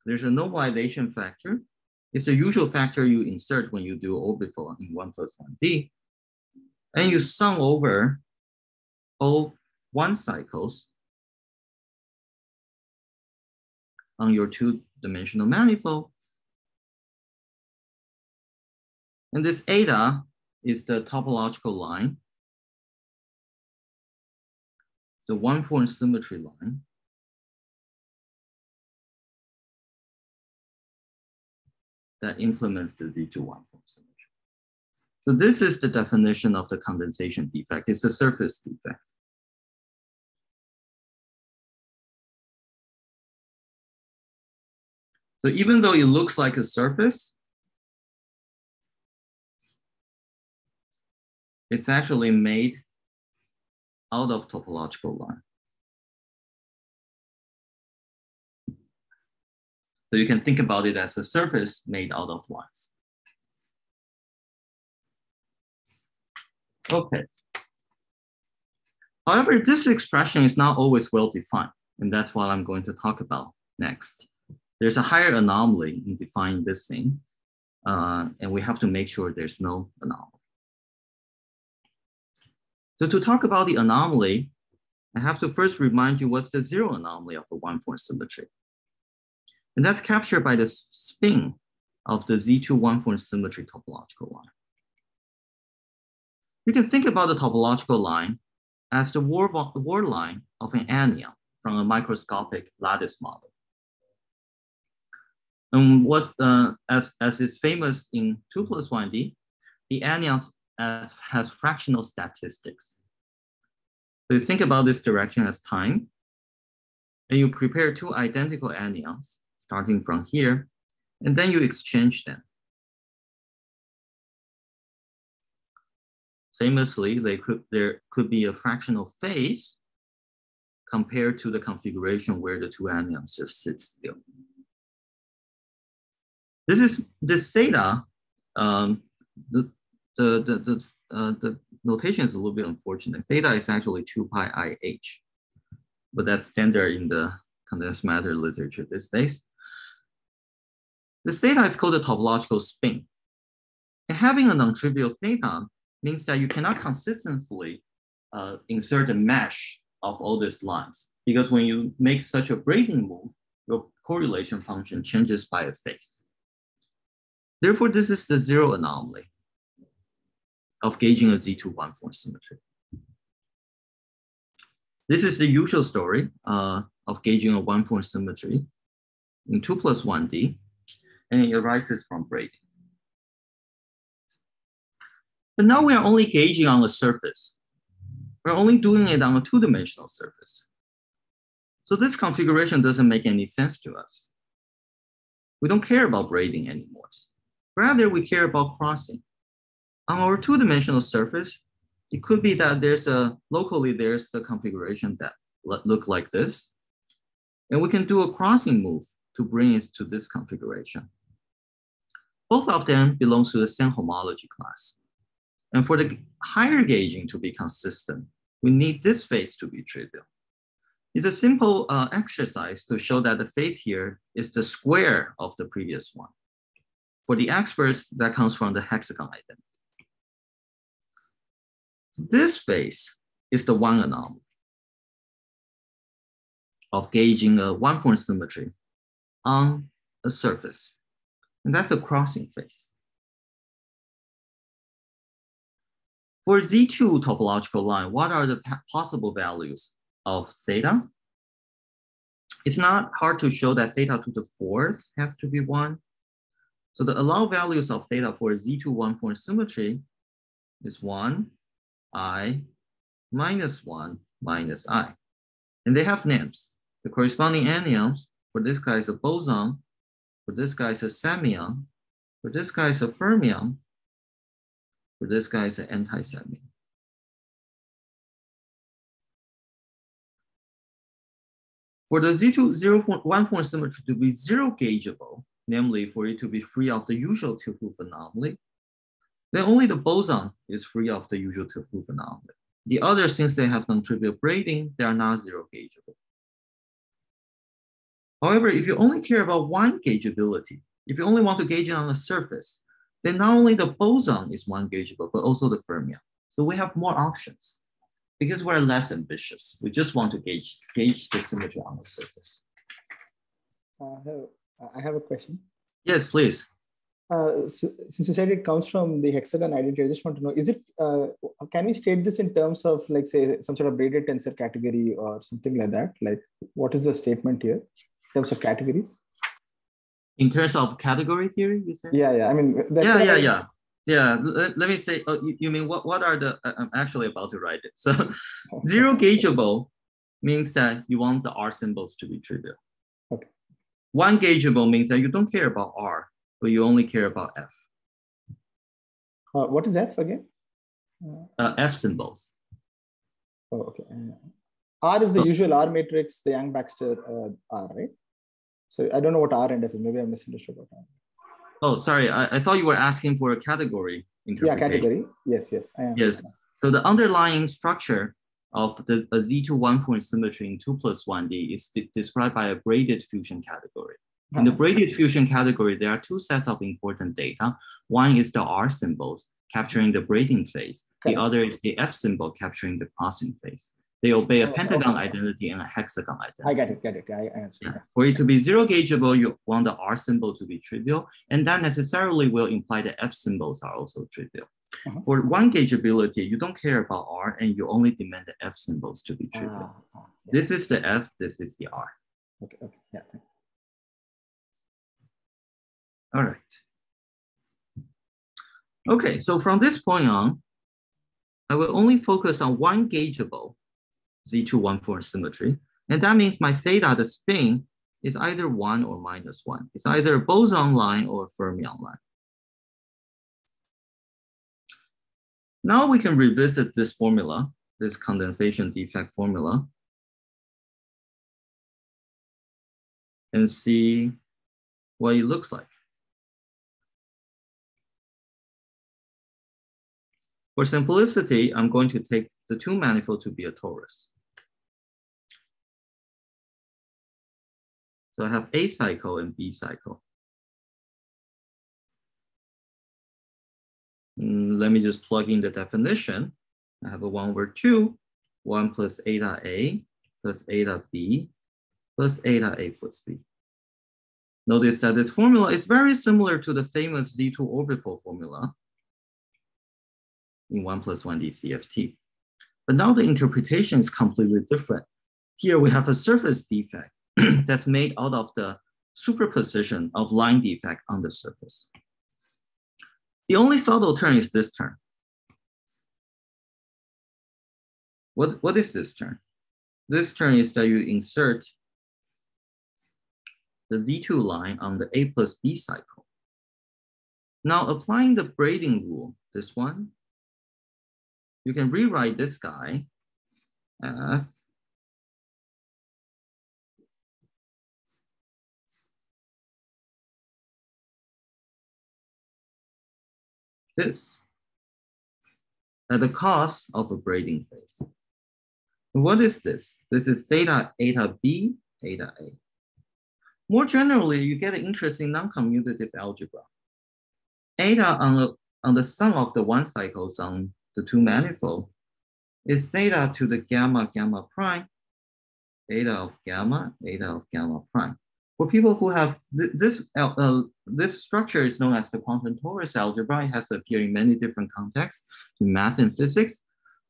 There's a normalization factor. It's the usual factor you insert when you do orbital in 1 plus 1D. And you sum over all 1 cycles on your 2-dimensional manifold. And this eta is the topological line. It's the one-form symmetry line. That implements the Z2 one-form symmetry. So this is the definition of the condensation defect. It's a surface defect. So even though it looks like a surface, it's actually made out of topological line. So you can think about it as a surface made out of lines. Okay. However, this expression is not always well defined, and that's what I'm going to talk about next. There's a higher anomaly in defining this thing, and we have to make sure there's no anomaly. So to talk about the anomaly, I have to first remind you what's the zero anomaly of a one-form symmetry. And that's captured by the spin of the Z2 one-form symmetry topological line. You can think about the topological line as the word line of an anion from a microscopic lattice model. And what, as is famous in 2 plus 1D, the anion has fractional statistics. So you think about this direction as time, and you prepare 2 identical anions starting from here, and then you exchange them. Famously, there could be a fractional phase compared to the configuration where the 2 anions just sit still. This theta, the notation is a little bit unfortunate. Theta is actually 2 pi IH, but that's standard in the condensed matter literature these days. The theta is called the topological spin. And having a non-trivial theta means that you cannot consistently insert a mesh of all these lines, because when you make such a braiding move, your correlation function changes by a phase. Therefore, this is the zero anomaly of gauging a Z2 one-form symmetry. This is the usual story of gauging a one-form symmetry in 2+1D, and it arises from braiding. But now we are only gauging on a surface. We're only doing it on a two-dimensional surface. So this configuration doesn't make any sense to us. We don't care about braiding anymore. Rather, we care about crossing. On our two-dimensional surface, it could be that locally there's the configuration that look like this. And we can do a crossing move to bring it to this configuration. Both of them belong to the same homology class. And for the higher gauging to be consistent, we need this phase to be trivial. It's a simple exercise to show that the phase here is the square of the previous one. For the experts, that comes from the hexagon identity. This phase is the one anomaly of gauging a one-form symmetry on a surface. And that's a crossing phase. For Z2 topological line, what are the possible values of theta? It's not hard to show that theta to the fourth has to be 1. So the allowed values of theta for Z2 one-form symmetry is 1, I, minus 1, minus I. And they have names. The corresponding anyons, for this guy is a boson, for this guy is a semyon, for this guy is a fermion, for this guy is an anti-semyon. For the Z2 one-form symmetry to be zero gaugeable, namely for it to be free of the usual two-proof anomaly, then only the boson is free of the usual two-proof anomaly. The others, since they have non-trivial braiding, they are not zero gaugeable. However, if you only care about one gaugeability, if you only want to gauge it on a surface, then not only the boson is one gaugeable, but also the fermion. So we have more options because we're less ambitious. We just want to gauge the symmetry on the surface. I have a question. Yes, please. Since you said it comes from the hexagon identity, I just want to know, is it, can we state this in terms of like say some sort of braided tensor category or something like that? Like what is the statement here in terms of categories? In terms of category theory, you said? Yeah, I mean, that's Yeah, let me say, you mean what are the, I'm actually about to write it. So zero gaugeable means that you want the R symbols to be trivial. Okay. One gaugeable means that you don't care about R, but you only care about F. What is F again? F symbols. Oh, okay. R is the usual R matrix, the Yang-Baxter R, right? So I don't know what R and F is. Maybe I misunderstood what R. Oh, sorry. I thought you were asking for a category interpretation. Yeah, category. Yes, I am. Yes. So the underlying structure of a Z2 one-form symmetry in 2+1D is described by a braided fusion category. In the braided fusion category, there are two sets of important data. One is the R symbols capturing the braiding phase. The other is the F symbol capturing the crossing phase. They obey a pentagon identity and a hexagon identity. I get it. I answered. Yeah. For it to be zero gaugeable, you want the R symbol to be trivial, and that necessarily will imply the F symbols are also trivial. For one gaugeability, you don't care about R, and you only demand the F symbols to be trivial. Yeah. This is the F, this is the R. Okay, yeah. Thanks. All right. Okay, so from this point on, I will only focus on one gaugeable Z2 one-form symmetry. And that means my theta, the spin, is either 1 or -1. It's either a boson line or a fermion line. Now we can revisit this formula, this condensation defect formula, and see what it looks like. For simplicity, I'm going to take the two manifold to be a torus. So I have A cycle and B cycle. Let me just plug in the definition. I have a 1/2, 1 plus eta A plus eta B plus eta A plus B. Notice that this formula is very similar to the famous Z2 orbital formula in 1 plus 1 DCFT. But now the interpretation is completely different. Here we have a surface defect that's made out of the superposition of line defect on the surface. The only subtle term is this term. What is this term? This term is that you insert the Z2 line on the A plus B cycle. Now applying the braiding rule, this one, you can rewrite this guy as this at the cost of a braiding phase. What is this? This is theta eta B, eta A. More generally, you get an interesting non-commutative algebra. Eta on the sum of the one cycles on the two manifold is theta to the gamma gamma prime, eta of gamma prime. For people who have this structure is known as the quantum torus algebra. It has appeared in many different contexts in math and physics.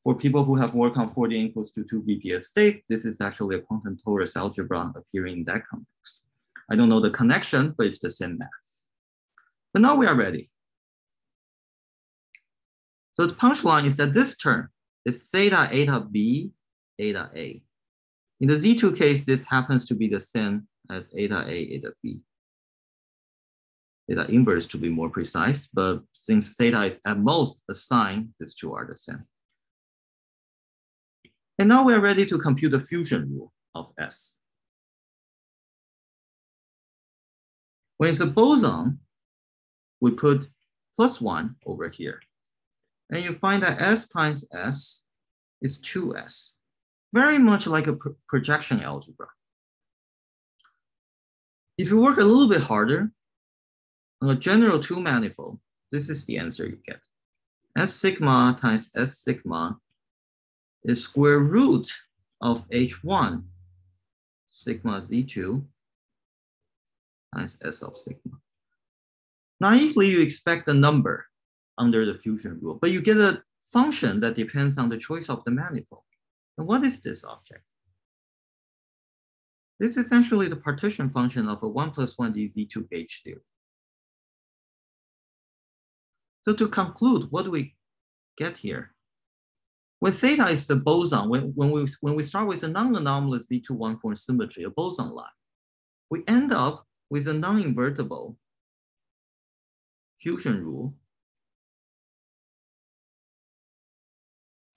For people who have worked on 40 equals to 2 BPS state, this is actually a quantum torus algebra appearing in that context. I don't know the connection, but it's the same math. But now we are ready. So the punchline is that this term is theta eta B, eta A. In the Z2 case, this happens to be the same as eta A, eta B. Theta inverse to be more precise, but since theta is at most a sign, these two are the same. And now we are ready to compute the fusion rule of S. When it's a boson, we put +1 over here. And you find that S times S is 2S. Very much like a projection algebra. If you work a little bit harder, on a general two manifold, this is the answer you get. S sigma times S sigma is square root of H1 sigma Z2 times S of sigma. Naively, you expect a number under the fusion rule, but you get a function that depends on the choice of the manifold. And what is this object? This is actually the partition function of a 1 plus 1 DZ2 gauge theory. So to conclude, what do we get here? When theta is the boson, when we start with a non-anomalous Z2 one-form symmetry, a boson line, we end up with a non-invertible fusion rule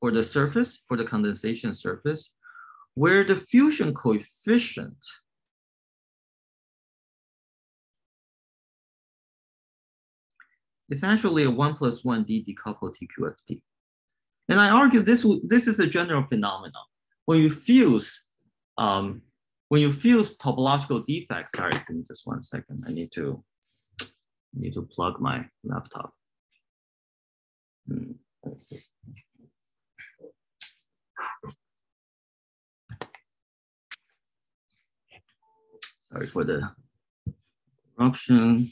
for the surface, for the condensation surface, where the fusion coefficient is actually a 1 plus 1 D decoupled TQFT. And I argue this is a general phenomenon. When you fuse topological defects, sorry, give me just 1 second. I need to plug my laptop. Let's see. Sorry for the interruption.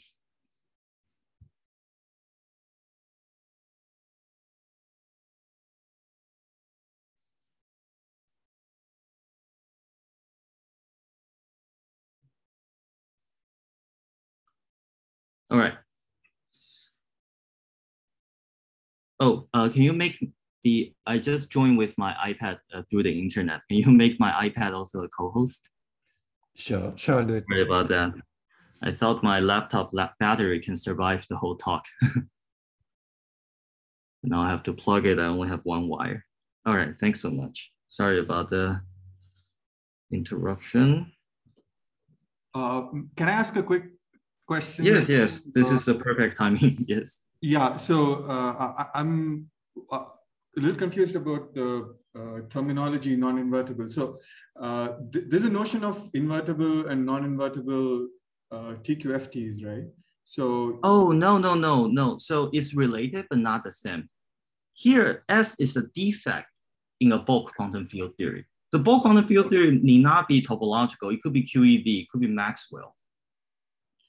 All right. Oh, can you make I just joined with my iPad through the internet. Can you make my iPad also a co-host? Sure, I'll do it. Sorry about that. I thought my laptop battery can survive the whole talk. Now I have to plug it. I only have one wire. All right, thanks so much. Sorry about the interruption. Can I ask a quick question? Yes. This is the perfect timing. Yes. Yeah. So I'm a little confused about the terminology non-invertible. So there's a notion of invertible and non-invertible TQFTs, right? So no. So it's related but not the same. here S is a defect in a bulk quantum field theory. The bulk quantum field theory need not be topological. It could be QED, it could be Maxwell.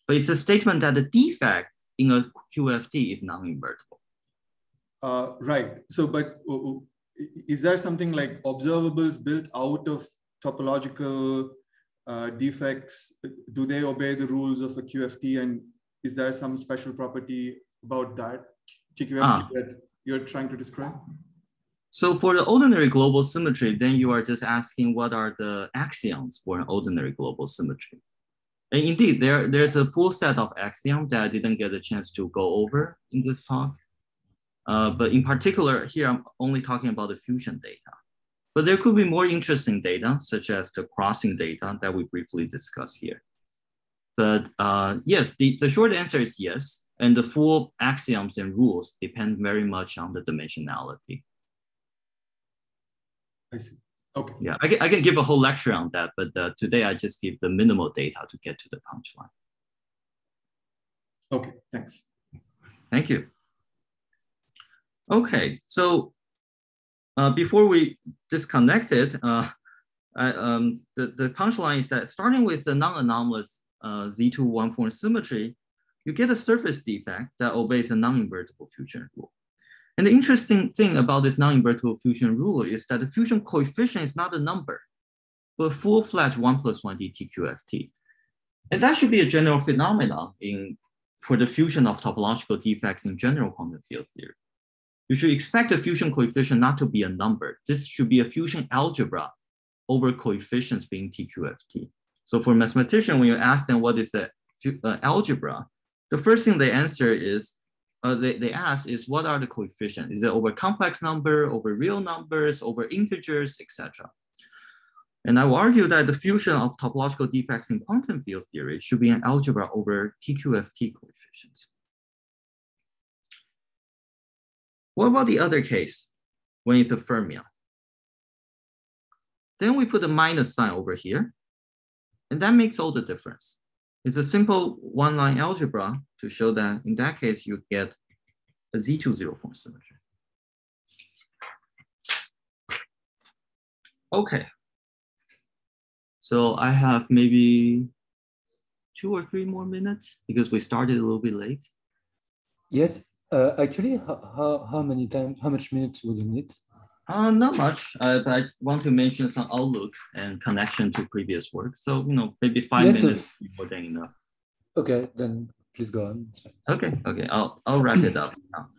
But it's a statement that the defect in a QFT is non-invertible. Right. So, but is there something like observables built out of topological defects? Do they obey the rules of a QFT? And is there some special property about that TQFT that you're trying to describe? So for the ordinary global symmetry, then you are just asking what are the axioms for an ordinary global symmetry. And indeed, there's a full set of axioms that I didn't get a chance to go over in this talk. But in particular, here I'm only talking about the fusion data. But there could be more interesting data, such as the crossing data that we briefly discussed here. But yes, the short answer is yes. And the full axioms and rules depend very much on the dimensionality. I see. Okay. Yeah, I can give a whole lecture on that, but today I just give the minimal data to get to the punchline. Okay, thanks. Thank you. Okay, so before we disconnected, the punchline is that starting with the non-anomalous Z2 one-form symmetry, you get a surface defect that obeys a non-invertible fusion rule. And the interesting thing about this non-invertible fusion rule is that the fusion coefficient is not a number, but a full-fledged 1 + 1D TQFT. And that should be a general phenomenon for the fusion of topological defects in general quantum field theory. You should expect the fusion coefficient not to be a number. This should be a fusion algebra over coefficients being TQFT. So for mathematicians, when you ask them what is the algebra, the first thing they answer is, they ask is what are the coefficients? Is it over complex number, over real numbers, over integers, etc. And I will argue that the fusion of topological defects in quantum field theory should be an algebra over TQFT coefficients. What about the other case when it's a fermion? Then we put a minus sign over here, and that makes all the difference. It's a simple one-line algebra to show that in that case, you get a Z2 zero-form symmetry. Okay. So I have maybe 2 or 3 more minutes because we started a little bit late. Yes, actually, how much minutes would you need? Not much. I want to mention some outlook and connection to previous work. So, maybe 5 minutes more than enough. Okay, then please go on. Okay, I'll wrap it up now.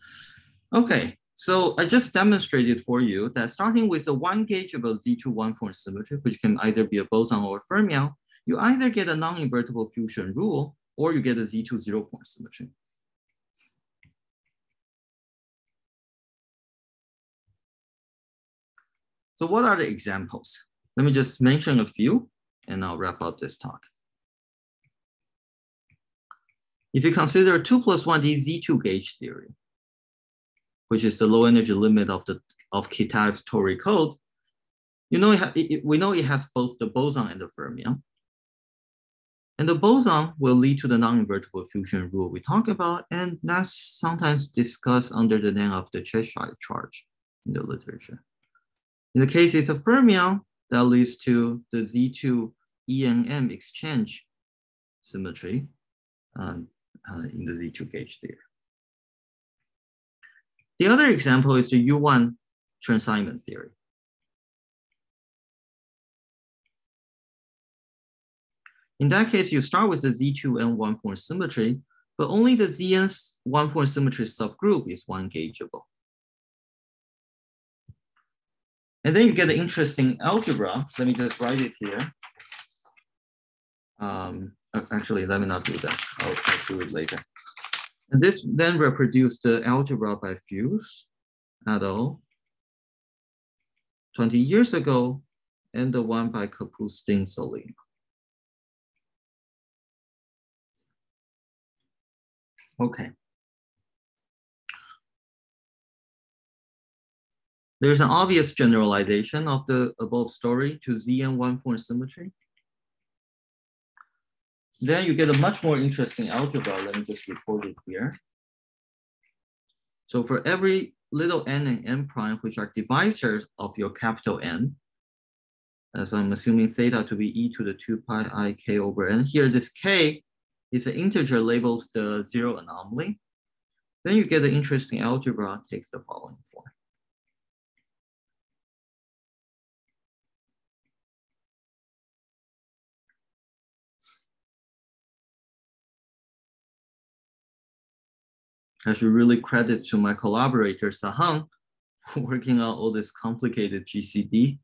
Okay, so I just demonstrated for you that starting with a one-gaugeable Z2 one-form symmetry, which can either be a boson or a fermion, you either get a non-invertible fusion rule or you get a Z2 zero-form symmetry. So what are the examples? Let me just mention a few and I'll wrap up this talk. If you consider 2 + 1D Z2 gauge theory, which is the low energy limit of Kitaev's Tori code, we know it has both the boson and the fermion. And the boson will lead to the non-invertible fusion rule we talk about, and that's sometimes discussed under the name of the Cheshire charge in the literature. In the case it's a fermion, that leads to the Z2 E and M exchange symmetry in the Z2 gauge theory. The other example is the U1 Chern-Simons theory. In that case, you start with the Z2N one-form symmetry, but only the ZN's one-form symmetry subgroup is one-gaugeable. And then you get an interesting algebra. Let me just write it here. Actually, let me not do that. I'll do it later. And this then reproduced the algebra by Fuse et al. 20 years ago, and the one by Kapustin-Solim. Okay. There's an obvious generalization of the above story to ZN one-form symmetry. Then you get a much more interesting algebra. Let me just report it here. So for every little n and n prime, which are divisors of your capital N. So I'm assuming theta to be e to the 2 pi I k over n. Here, this k is an integer labels the zero anomaly. Then you get the interesting algebra takes the following form. I should really credit to my collaborator, Shu-Heng, for working on all this complicated GCD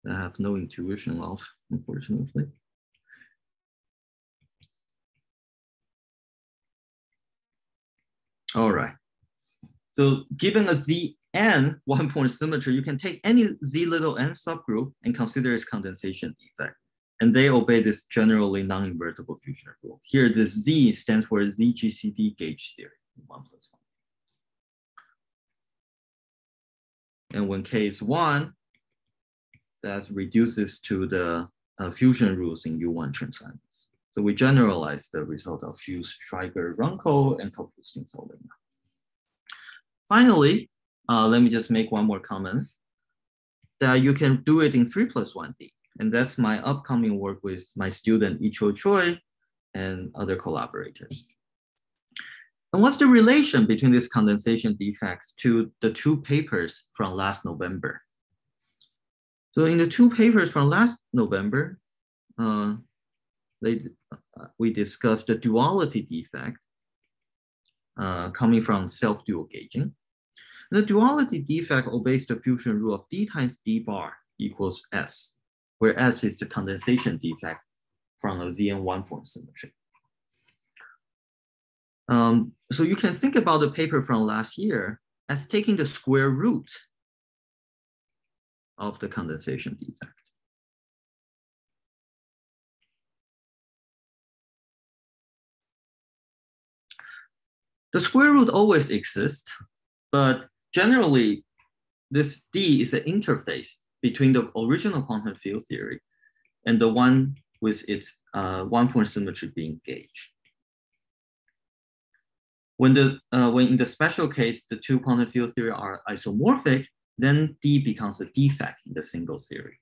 that I have no intuition of, unfortunately. All right. So given a Zn one-point symmetry, you can take any Z little n subgroup and consider its condensation defect. And they obey this generally non-invertible fusion rule. Here, this Z stands for ZGCD gauge theory, 1 plus 1. And when K is 1, that reduces to the fusion rules in U1 transitions. So we generalize the result of Hughes, Schreiber, Runkel, and Kapustin-Solina. Finally, let me just make one more comment that you can do it in 3 plus 1D. And that's my upcoming work with my student Icho Choi and other collaborators. And what's the relation between these condensation defects to the 2 papers from last November? So in the 2 papers from last November, we discussed the duality defect coming from self-dual gauging. And the duality defect obeys the fusion rule of D times D bar equals S, where S is the condensation defect from a Zn one-form symmetry. So you can think about the paper from last year as taking the square root of the condensation defect. The square root always exists, but generally this D is an interface between the original quantum field theory and the one with its one-form symmetry being gauged. When in the special case, the 2 quantum field theory are isomorphic, then D becomes a defect in the single theory.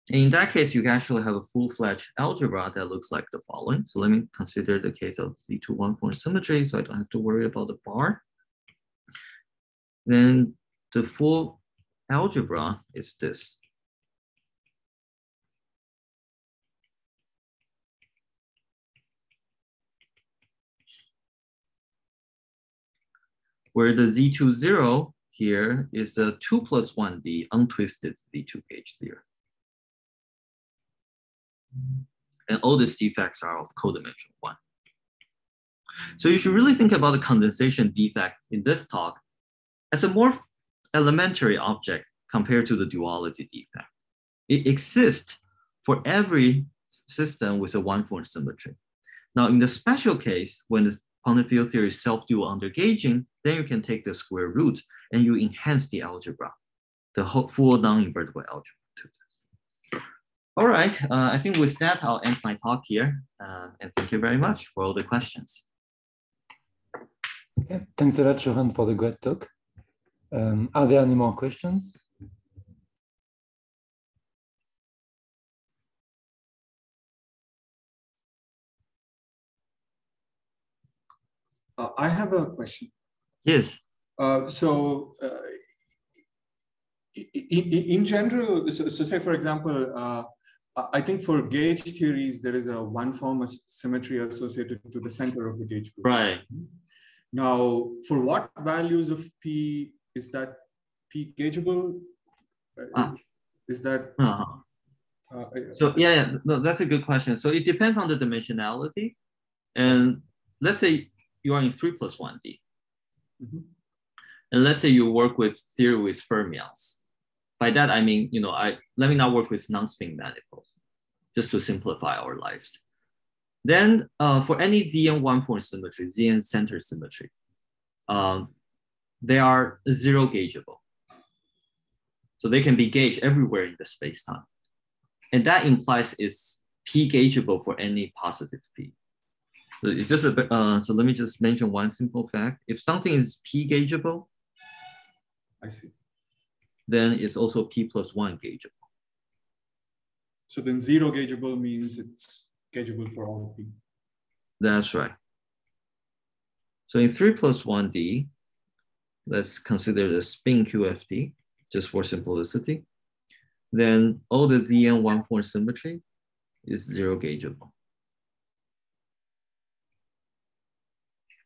In that case, you can actually have a full-fledged algebra that looks like the following. So let me consider the case of Z2 one-form symmetry, so I don't have to worry about the bar. Then the full algebra is this. Where the Z20 here is a 2 plus 1D untwisted Z2 gauge theory. And all these defects are of codimension 1. So you should really think about the condensation defect in this talk as a more elementary object compared to the duality defect. It exists for every system with a one-form symmetry. Now, in the special case, when the quantum field theory is self-dual under gauging, then you can take the square root and you enhance the algebra, the full non-invertible algebra to this. All right, I think with that, I'll end my talk here. And thank you very much for all the questions. Okay. Thanks a lot, Shu-Heng, for the great talk. Are there any more questions? I have a question. Yes. In general, so say for example, I think for gauge theories, there is a one form of symmetry associated to the center of the gauge group. Right. Now, for what values of P is that p-gaugeable? Is that? So yeah, no, that's a good question. So it depends on the dimensionality. And let's say you are in 3 plus 1D. Mm-hmm. And let's say you work with theory with fermions. By that, I mean, let me not work with non-spin manifolds, just to simplify our lives. Then for any Zn one-form symmetry, Zn center symmetry, they are zero gaugeable. So they can be gauged everywhere in the space-time. And that implies it's p-gaugeable for any positive p. So it's just a bit, so let me just mention one simple fact. If something is p-gaugeable, I see. then it's also p+1 gaugeable. So then 0 gaugeable means it's gaugeable for all p. That's right. So in 3+1D, let's consider the spin QFT, just for simplicity. Then all the Zn one-form symmetry is 0 gaugeable.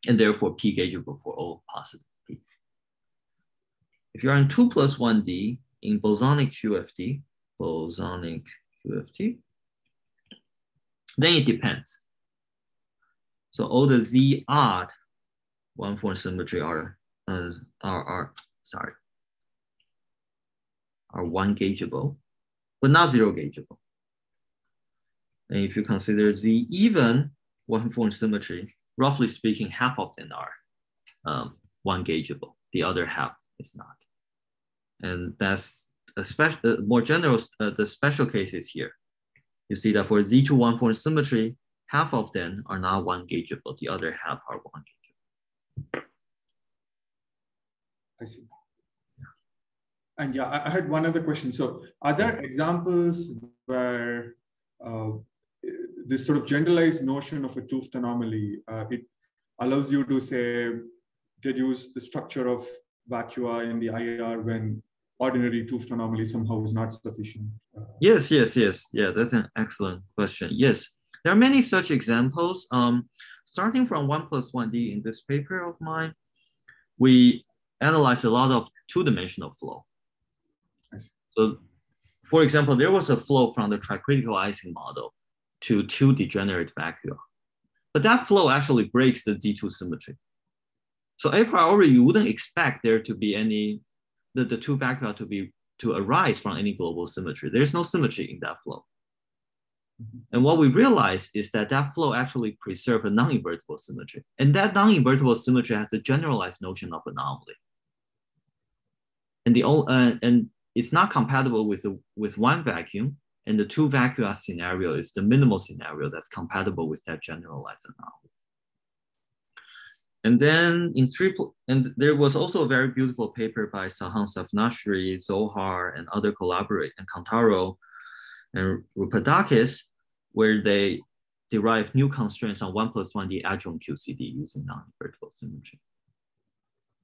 And therefore p-gaugeable for all positive p. If you're in 2+1D in bosonic QFT, then it depends. So all the Z odd one-form symmetry are 1 gaugeable, but not 0 gaugeable. And if you consider the even one-form symmetry, roughly speaking, half of them are 1 gaugeable. The other half is not. And that's a special, more general, the special cases here. You see that for Z2 one-form symmetry, half of them are not 1 gaugeable. The other half are 1 gaugeable. I see. And yeah, I had one other question. So are there examples where this sort of generalized notion of a Tooth anomaly, it allows you to say, deduce the structure of vacua in the IR when ordinary Tooth anomaly somehow is not sufficient? Yes. Yeah, that's an excellent question. Yes, there are many such examples. Starting from 1+1D in this paper of mine, we analyzed a lot of two-dimensional flow. So, for example, there was a flow from the tricritical Ising model to 2 degenerate vacua. But that flow actually breaks the Z2 symmetry. So a priori, you wouldn't expect there to be any, the 2 vacua to arise from any global symmetry. There's no symmetry in that flow. And what we realized is that that flow actually preserved a non-invertible symmetry. And that non-invertible symmetry has a generalized notion of anomaly. And it's not compatible with 1 vacuum, and the 2 vacua scenario is the minimal scenario that's compatible with that generalized anomaly. And then and there was also a very beautiful paper by Saham Safnashri, Zohar, and other collaborators, and Kantaro and Rupadakis, where they derive new constraints on 1+1D adjoint QCD using non-invertible symmetry.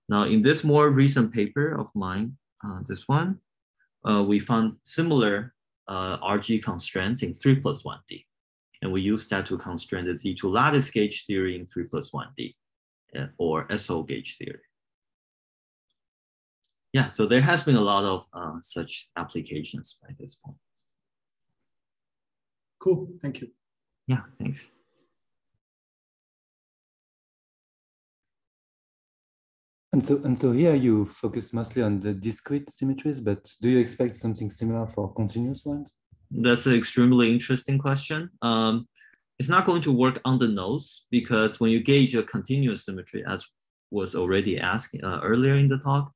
Now, in this more recent paper of mine, this one, we found similar RG constraints in 3+1D. And we used that to constrain the Z2 lattice gauge theory in 3+1D, or SO gauge theory. Yeah, so there has been a lot of such applications by this point. Cool, thank you. Yeah, thanks. And so here you focus mostly on the discrete symmetries, but do you expect something similar for continuous ones? That's an extremely interesting question. It's not going to work on the nose because when you gauge a continuous symmetry, as was already asked earlier in the talk,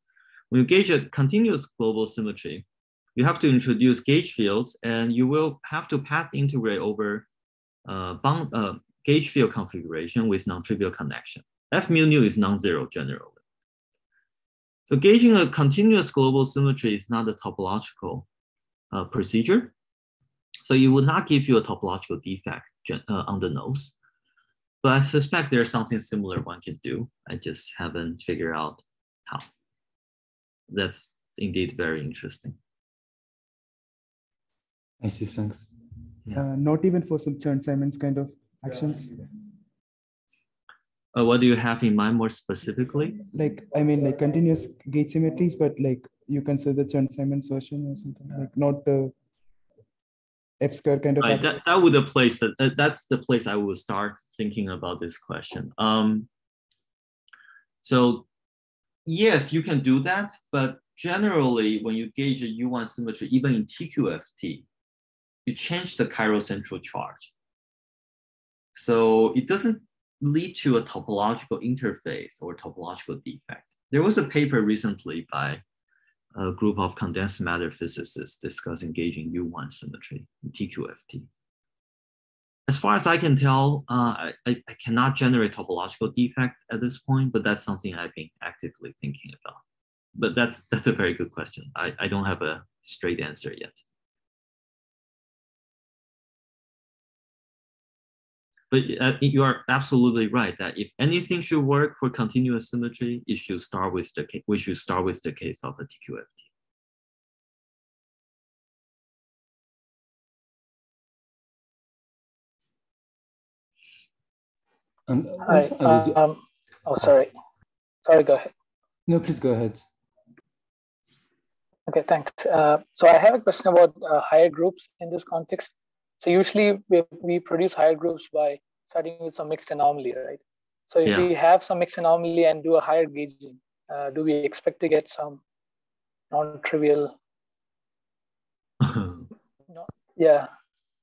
when you gauge a continuous global symmetry, you have to introduce gauge fields and you will have to path integrate over gauge field configuration with non-trivial connection. F mu nu is non-zero generally. So gauging a continuous global symmetry is not a topological procedure. So it would not give you a topological defect on the nose. But I suspect there's something similar one can do. I just haven't figured out how. That's indeed very interesting. I see, thanks. Yeah. Not even for some Chern-Simons kind of actions. What do you have in mind more specifically? Like, I mean, like continuous gauge symmetries, but like you consider the Chern-Simons version or something, like not the F-square kind of. Right, that would the place that's the place I would start thinking about this question. So yes, you can do that, but generally when you gauge a U1 symmetry, even in TQFT, you change the chiral central charge. So it doesn't lead to a topological interface or topological defect. There was a paper recently by a group of condensed matter physicists discussing gauging U1 symmetry in TQFT. As far as I can tell, I cannot generate topological defect at this point, but that's something I've been actively thinking about. But that's a very good question. I don't have a straight answer yet. But you are absolutely right that if anything should work for continuous symmetry, we should start with the case of the TQFT. And Hi, oh, sorry. Sorry, go ahead. No, please go ahead. Okay, thanks. So I have a question about higher groups in this context. So usually we produce higher groups by starting with some mixed anomaly, right? So if we have some mixed anomaly and do a higher gauging, do we expect to get some non-trivial? Yeah,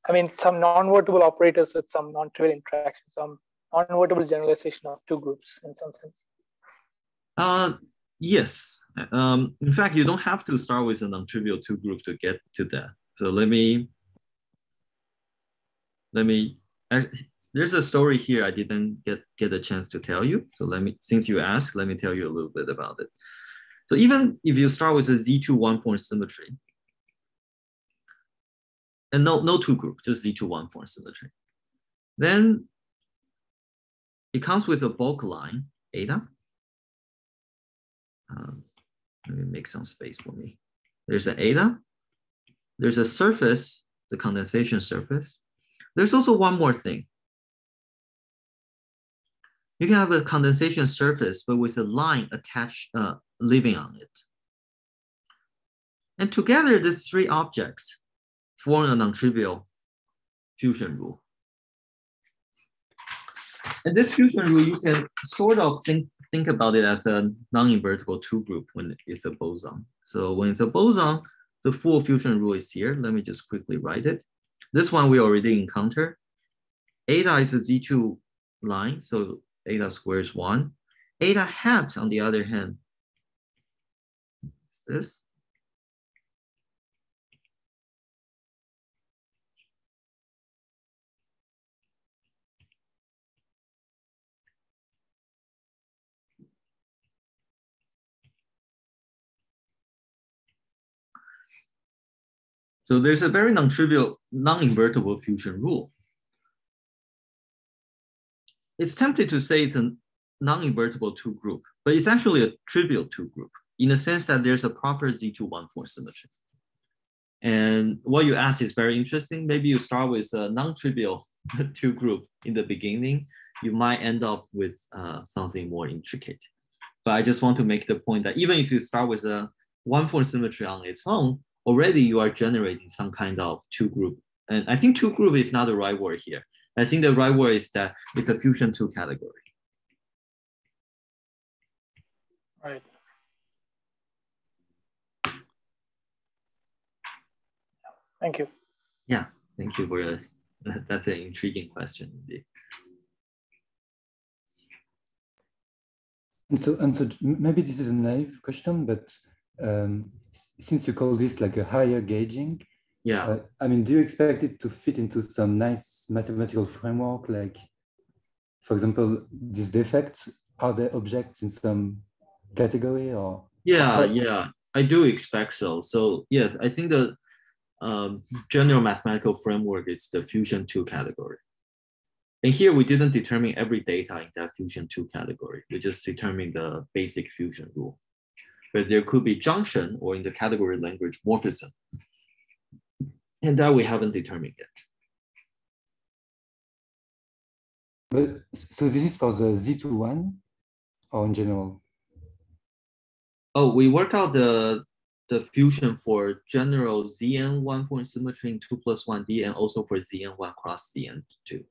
I mean, some non-invertible operators with some non-trivial interaction, some non-invertible generalization of two groups in some sense. Yes. In fact, you don't have to start with a non-trivial two group to get to that. So let me, there's a story here I didn't get a chance to tell you. So since you asked, let me tell you a little bit about it. So even if you start with a Z2 one-form symmetry, and no two group, just Z2 one-form symmetry, then it comes with a bulk line, eta. Let me make some space for me. There's an eta. There's a surface, the condensation surface. There's also one more thing. You can have a condensation surface, but with a line attached, living on it. And together, these three objects form a non-trivial fusion rule. And this fusion rule, you can sort of think about it as a non-invertible two group when it's a boson. So when it's a boson, the full fusion rule is here. Let me just quickly write it. This one we already encountered. Eta is a Z2 line, so eta squared is 1. Eta hat, on the other hand, is this. So there's a very non-trivial, non-invertible fusion rule. It's tempted to say it's a non-invertible two group, but it's actually a trivial two group in the sense that there's a proper Z2 one-form symmetry. And what you ask is very interesting. Maybe you start with a non-trivial two group in the beginning, you might end up with something more intricate. But I just want to make the point that even if you start with a one-form symmetry on its own, already you are generating some kind of two group. And I think two group is not the right word here. I think the right word is that it's a fusion two category. Right. Thank you. Yeah, thank you for that's an intriguing question indeed. And so maybe this is a naive question, but since you call this like a higher gauging, I mean, do you expect it to fit into some nice mathematical framework? Like, for example, these defects, are they objects in some category or? Yeah, I do expect so. So yes, I think the general mathematical framework is the fusion two category. And here we didn't determine every data in that fusion two category. We just determined the basic fusion rule. But there could be junction or in the category language morphism. And that we haven't determined yet. But so this is for the Z2 one or in general? Oh, we work out the fusion for general Zn one-form symmetry in 2+1D and also for Zn1 cross Zn2.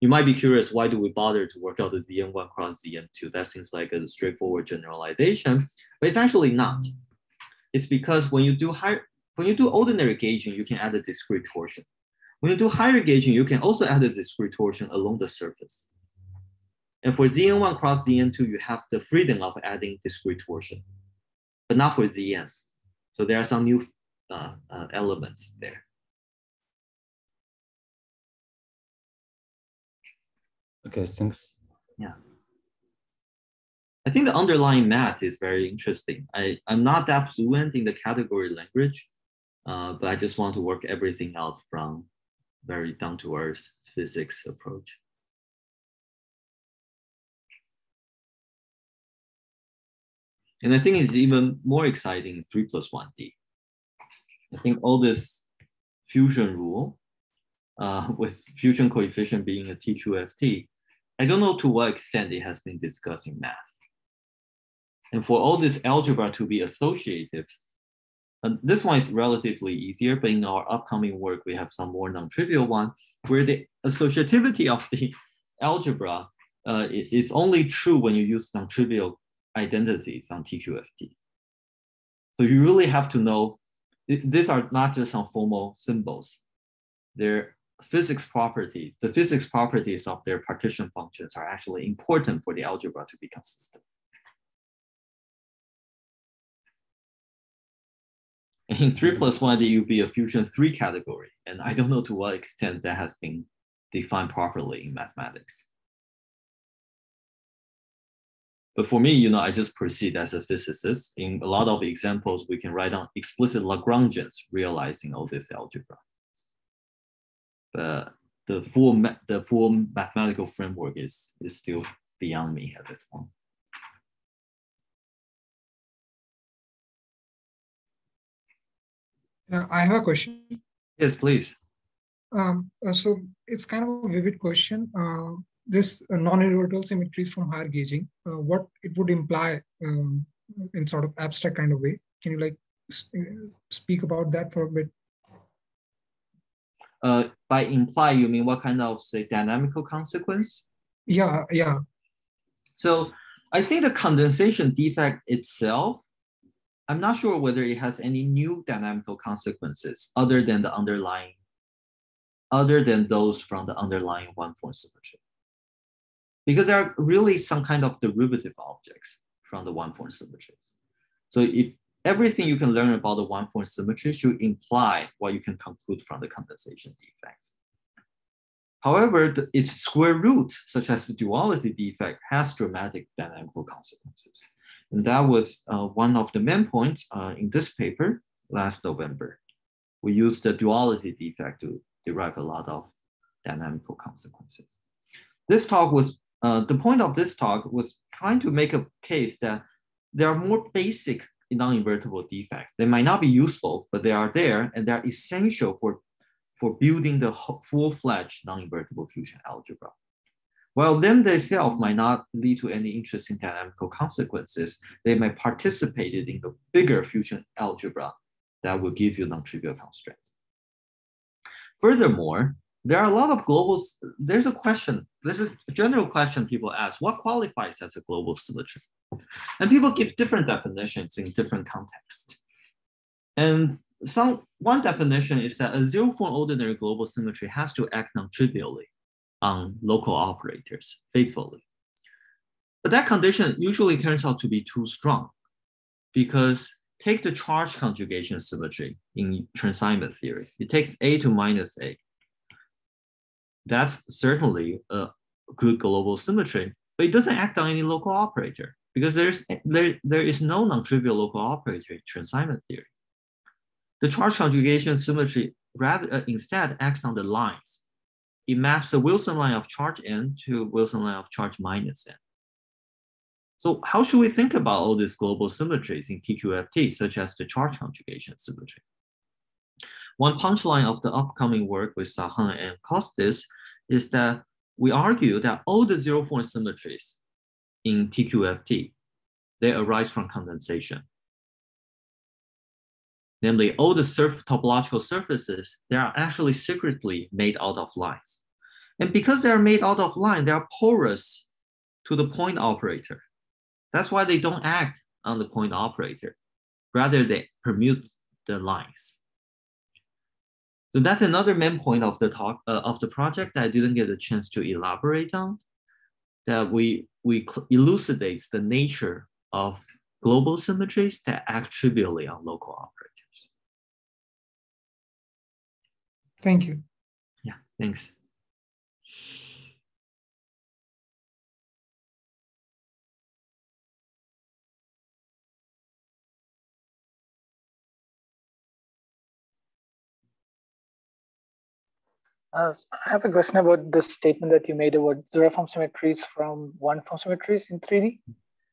You might be curious, why do we bother to work out the Zn1 cross Zn2? That seems like a straightforward generalization, but it's actually not. It's because when you do ordinary gauging, you can add a discrete torsion. When you do higher gauging, you can also add a discrete torsion along the surface. And for Zn1 cross Zn2, you have the freedom of adding discrete torsion, but not for Zn. So there are some new elements there. Okay, thanks. Yeah. I think the underlying math is very interesting. I'm not that fluent in the category language, but I just want to work everything out from very down-to-earth physics approach. And I think it's even more exciting in 3+1D. I think all this fusion rule with fusion coefficient being a TQFT, I don't know to what extent it has been discussed in math. And for all this algebra to be associative, this one is relatively easier, but in our upcoming work, we have some more non-trivial one where the associativity of the algebra is only true when you use non-trivial identities on TQFT. So you really have to know, these are not just some formal symbols. They're physics properties. The physics properties of their partition functions are actually important for the algebra to be consistent. And in 3+1D, it will be a fusion 3 category. And I don't know to what extent that has been defined properly in mathematics. But for me, I just proceed as a physicist. In a lot of examples, we can write down explicit Lagrangians realizing all this algebra. But the full mathematical framework is still beyond me at this point. I have a question. Yes, please. So it's kind of a vivid question. This non-invertible symmetries from higher gauging, what it would imply in sort of abstract kind of way. Can you speak about that for a bit? By imply, you mean what kind of, say, dynamical consequence? Yeah. So I think the condensation defect itself, I'm not sure whether it has any new dynamical consequences other than those from the underlying one-form symmetry. Because there are really some kind of derivative objects from the one-form symmetries. So if everything you can learn about the one-form symmetry should imply what you can conclude from the condensation defects. However, its square root, such as the duality defect, has dramatic dynamical consequences. And that was one of the main points in this paper last November. We used the duality defect to derive a lot of dynamical consequences. This talk was, the point of this talk was trying to make a case that there are more basic non-invertible defects. They might not be useful, but they are there and they're essential for building the full-fledged non-invertible fusion algebra. While them themselves might not lead to any interesting dynamical consequences, they may participate in the bigger fusion algebra that will give you non-trivial constraints. Furthermore, there are a lot of global, there's a general question people ask, what qualifies as a global symmetry? And people give different definitions in different contexts. And one definition is that a zero-form ordinary global symmetry has to act non-trivially on local operators faithfully. But that condition usually turns out to be too strong because take the charge conjugation symmetry in transassignment theory. It takes A to minus A. That's certainly a good global symmetry, but it doesn't act on any local operator because there is no non-trivial local operator in transassignment theory. The charge conjugation symmetry instead acts on the lines. It maps the Wilson line of charge n to Wilson line of charge minus n. So how should we think about all these global symmetries in TQFT, such as the charge conjugation symmetry? One punchline of the upcoming work with Shu-Heng and Costis is that we argue that all the zero-form symmetries in TQFT, they arise from condensation. Namely, all the topological surfaces, they are actually secretly made out of lines. And because they are made out of line, they are porous to the point operator. That's why they don't act on the point operator. Rather, they permute the lines. So that's another main point of the talk of the project that I didn't get a chance to elaborate on. That we elucidates the nature of global symmetries that act trivially on local operators. Thank you. Yeah, thanks. I have a question about this statement that you made about zero-form symmetries from one-form symmetries in 3D.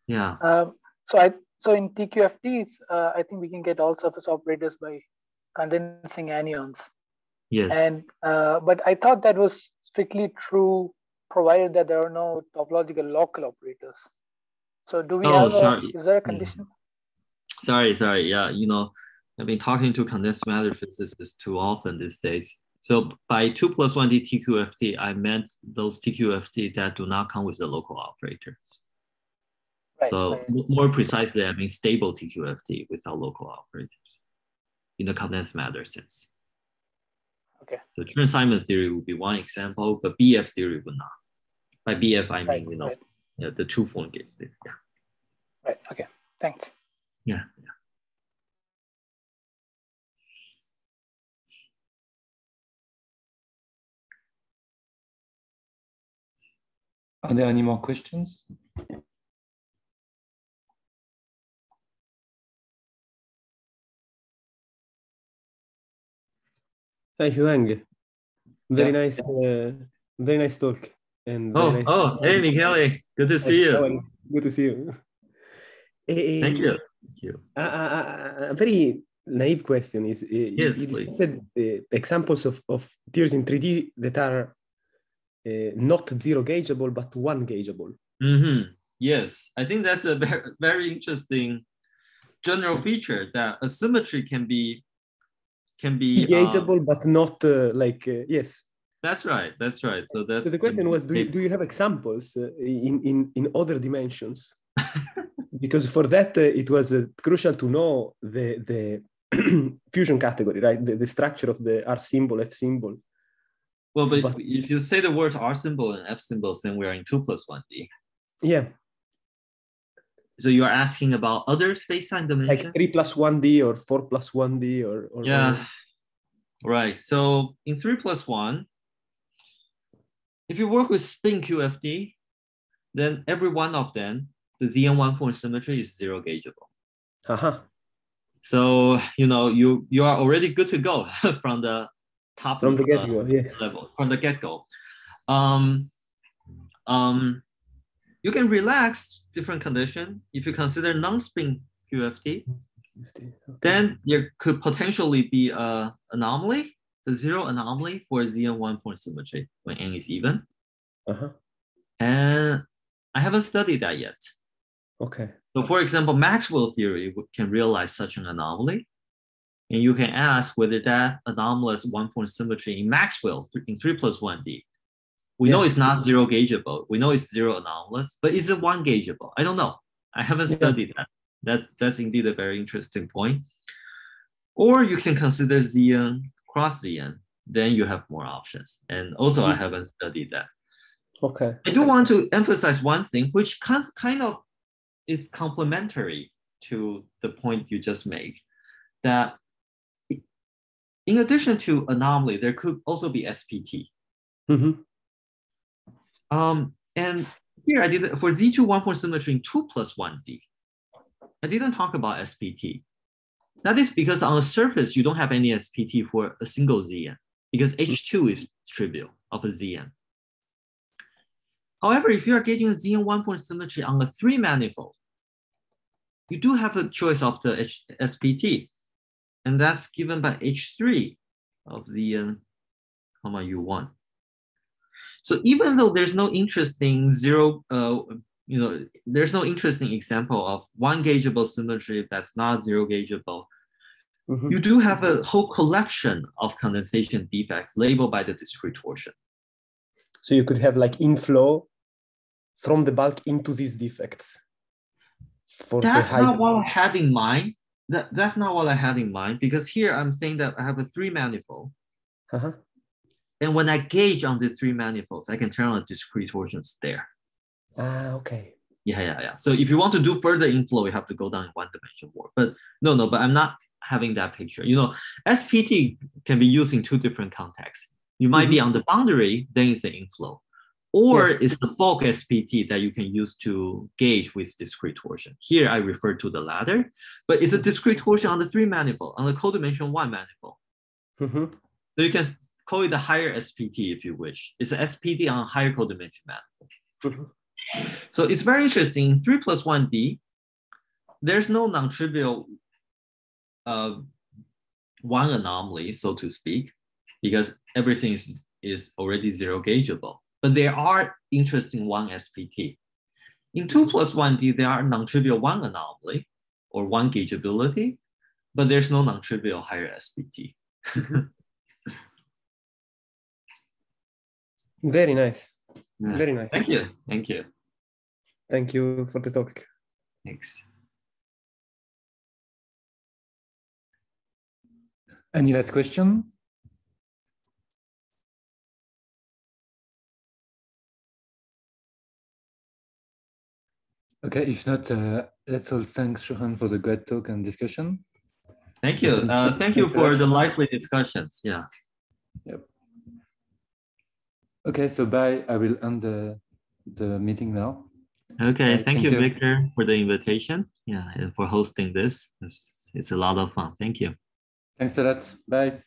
Yeah. So in TQFTs, I think we can get all surface operators by condensing anions. Yes. And but I thought that was strictly true, provided that there are no topological local operators. So do we have is there a condition? Sorry. Yeah, I've been talking to condensed matter physicists too often these days. So by 2 + 1D TQFT, I meant those TQFT that do not come with the local operators. Right, so right. More precisely, I mean stable TQFT without local operators in the condensed matter sense. Okay. So Chern-Simons theory would be one example, but BF theory would not. By BF, I mean, right. The two-form gauge theory. Yeah. Right. Okay. Thanks. Yeah. Are there any more questions? Hi, Shu-Heng. Very nice talk. And very nice. Hey, Michele. Good to see you. Good to see you. Thank you. A very naive question is, you discussed examples of theories in 3D that are not zero gaugeable, but one gaugeable. Mm-hmm. Yes, I think that's a very interesting general feature, that a symmetry can be gaugeable, but not yes. That's right. So the question was, do you have examples in other dimensions? Because for that it was crucial to know the fusion category, right? The structure of the R symbol, F symbol. Well, but if you say the words R symbol and F symbols, then we are in 2 + 1D. Yeah. So you are asking about other space-time dimensions? Like 3 + 1D or 4 + 1D or yeah. Right. So in 3 + 1, if you work with spin QFT, then every one of them, the ZN one-form symmetry is zero gaugeable. So you are already good to go from the top from the get-go, yes. level, from the get-go. You can relax different condition if you consider non-spin QFT. Okay. Then there could potentially be an anomaly, the zero anomaly for ZN one-form symmetry when n is even. And I haven't studied that yet. Okay. So for example, Maxwell theory can realize such an anomaly. And you can ask whether that anomalous one-form symmetry in Maxwell in 3 + 1D. We know it's not zero gaugeable. We know it's zero anomalous, but is it one gaugeable? I don't know. I haven't studied that. That's indeed a very interesting point. Or you can consider ZN cross ZN. Then you have more options. And also I haven't studied that. Okay. I do want to emphasize one thing, which kind of is complementary to the point you just made, that in addition to anomaly, there could also be SPT. And here I did for Z2 one-form symmetry in 2 + 1D. I didn't talk about SPT. That is because on the surface, you don't have any SPT for a single ZN, because H2 is trivial of a ZN. However, if you are getting a ZN one-form symmetry on a 3 manifold, you do have a choice of the SPT, and that's given by H3 of ZN, U1. So even though there's no interesting there's no interesting example of one gaugeable symmetry that's not zero gaugeable, you do have a whole collection of condensation defects labeled by the discrete torsion. So you could have like inflow from the bulk into these defects. That's not what I had in mind. That's not what I had in mind, because here I'm saying that I have a 3 manifold. And when I gauge on these 3 manifolds, I can turn on discrete torsions there. Okay. Yeah. So if you want to do further inflow, you have to go down in 1 dimension more. But but I'm not having that picture. SPT can be used in 2 different contexts. You might be on the boundary, then it's the inflow. Or it's the bulk SPT that you can use to gauge with discrete torsion. Here I refer to the latter, but it's a discrete torsion on the 3 manifold, on the codimension 1 manifold. So you can call it a higher SPT if you wish. It's an SPT on a higher codimension manifold. So it's very interesting. In 3+1D, there's no non-trivial one anomaly, so to speak, because everything is already zero gaugeable. But there are interesting one SPT. In 2+1D, there are non-trivial one anomaly or one gaugeability, but there's no non-trivial higher SPT. Very nice. Yeah. Very nice. Thank you. Thank you. Thank you for the talk. Thanks. Any last question? Okay, if not, let's all thank Shu-Heng for the great talk and discussion. Thank you. Thank you for the lively discussions. Yeah. Yep. Okay, so bye. I will end the meeting now. Okay, Bye. thank you, Victor, for the invitation. Yeah, and for hosting this. It's a lot of fun. Thank you. Thanks a lot. Bye.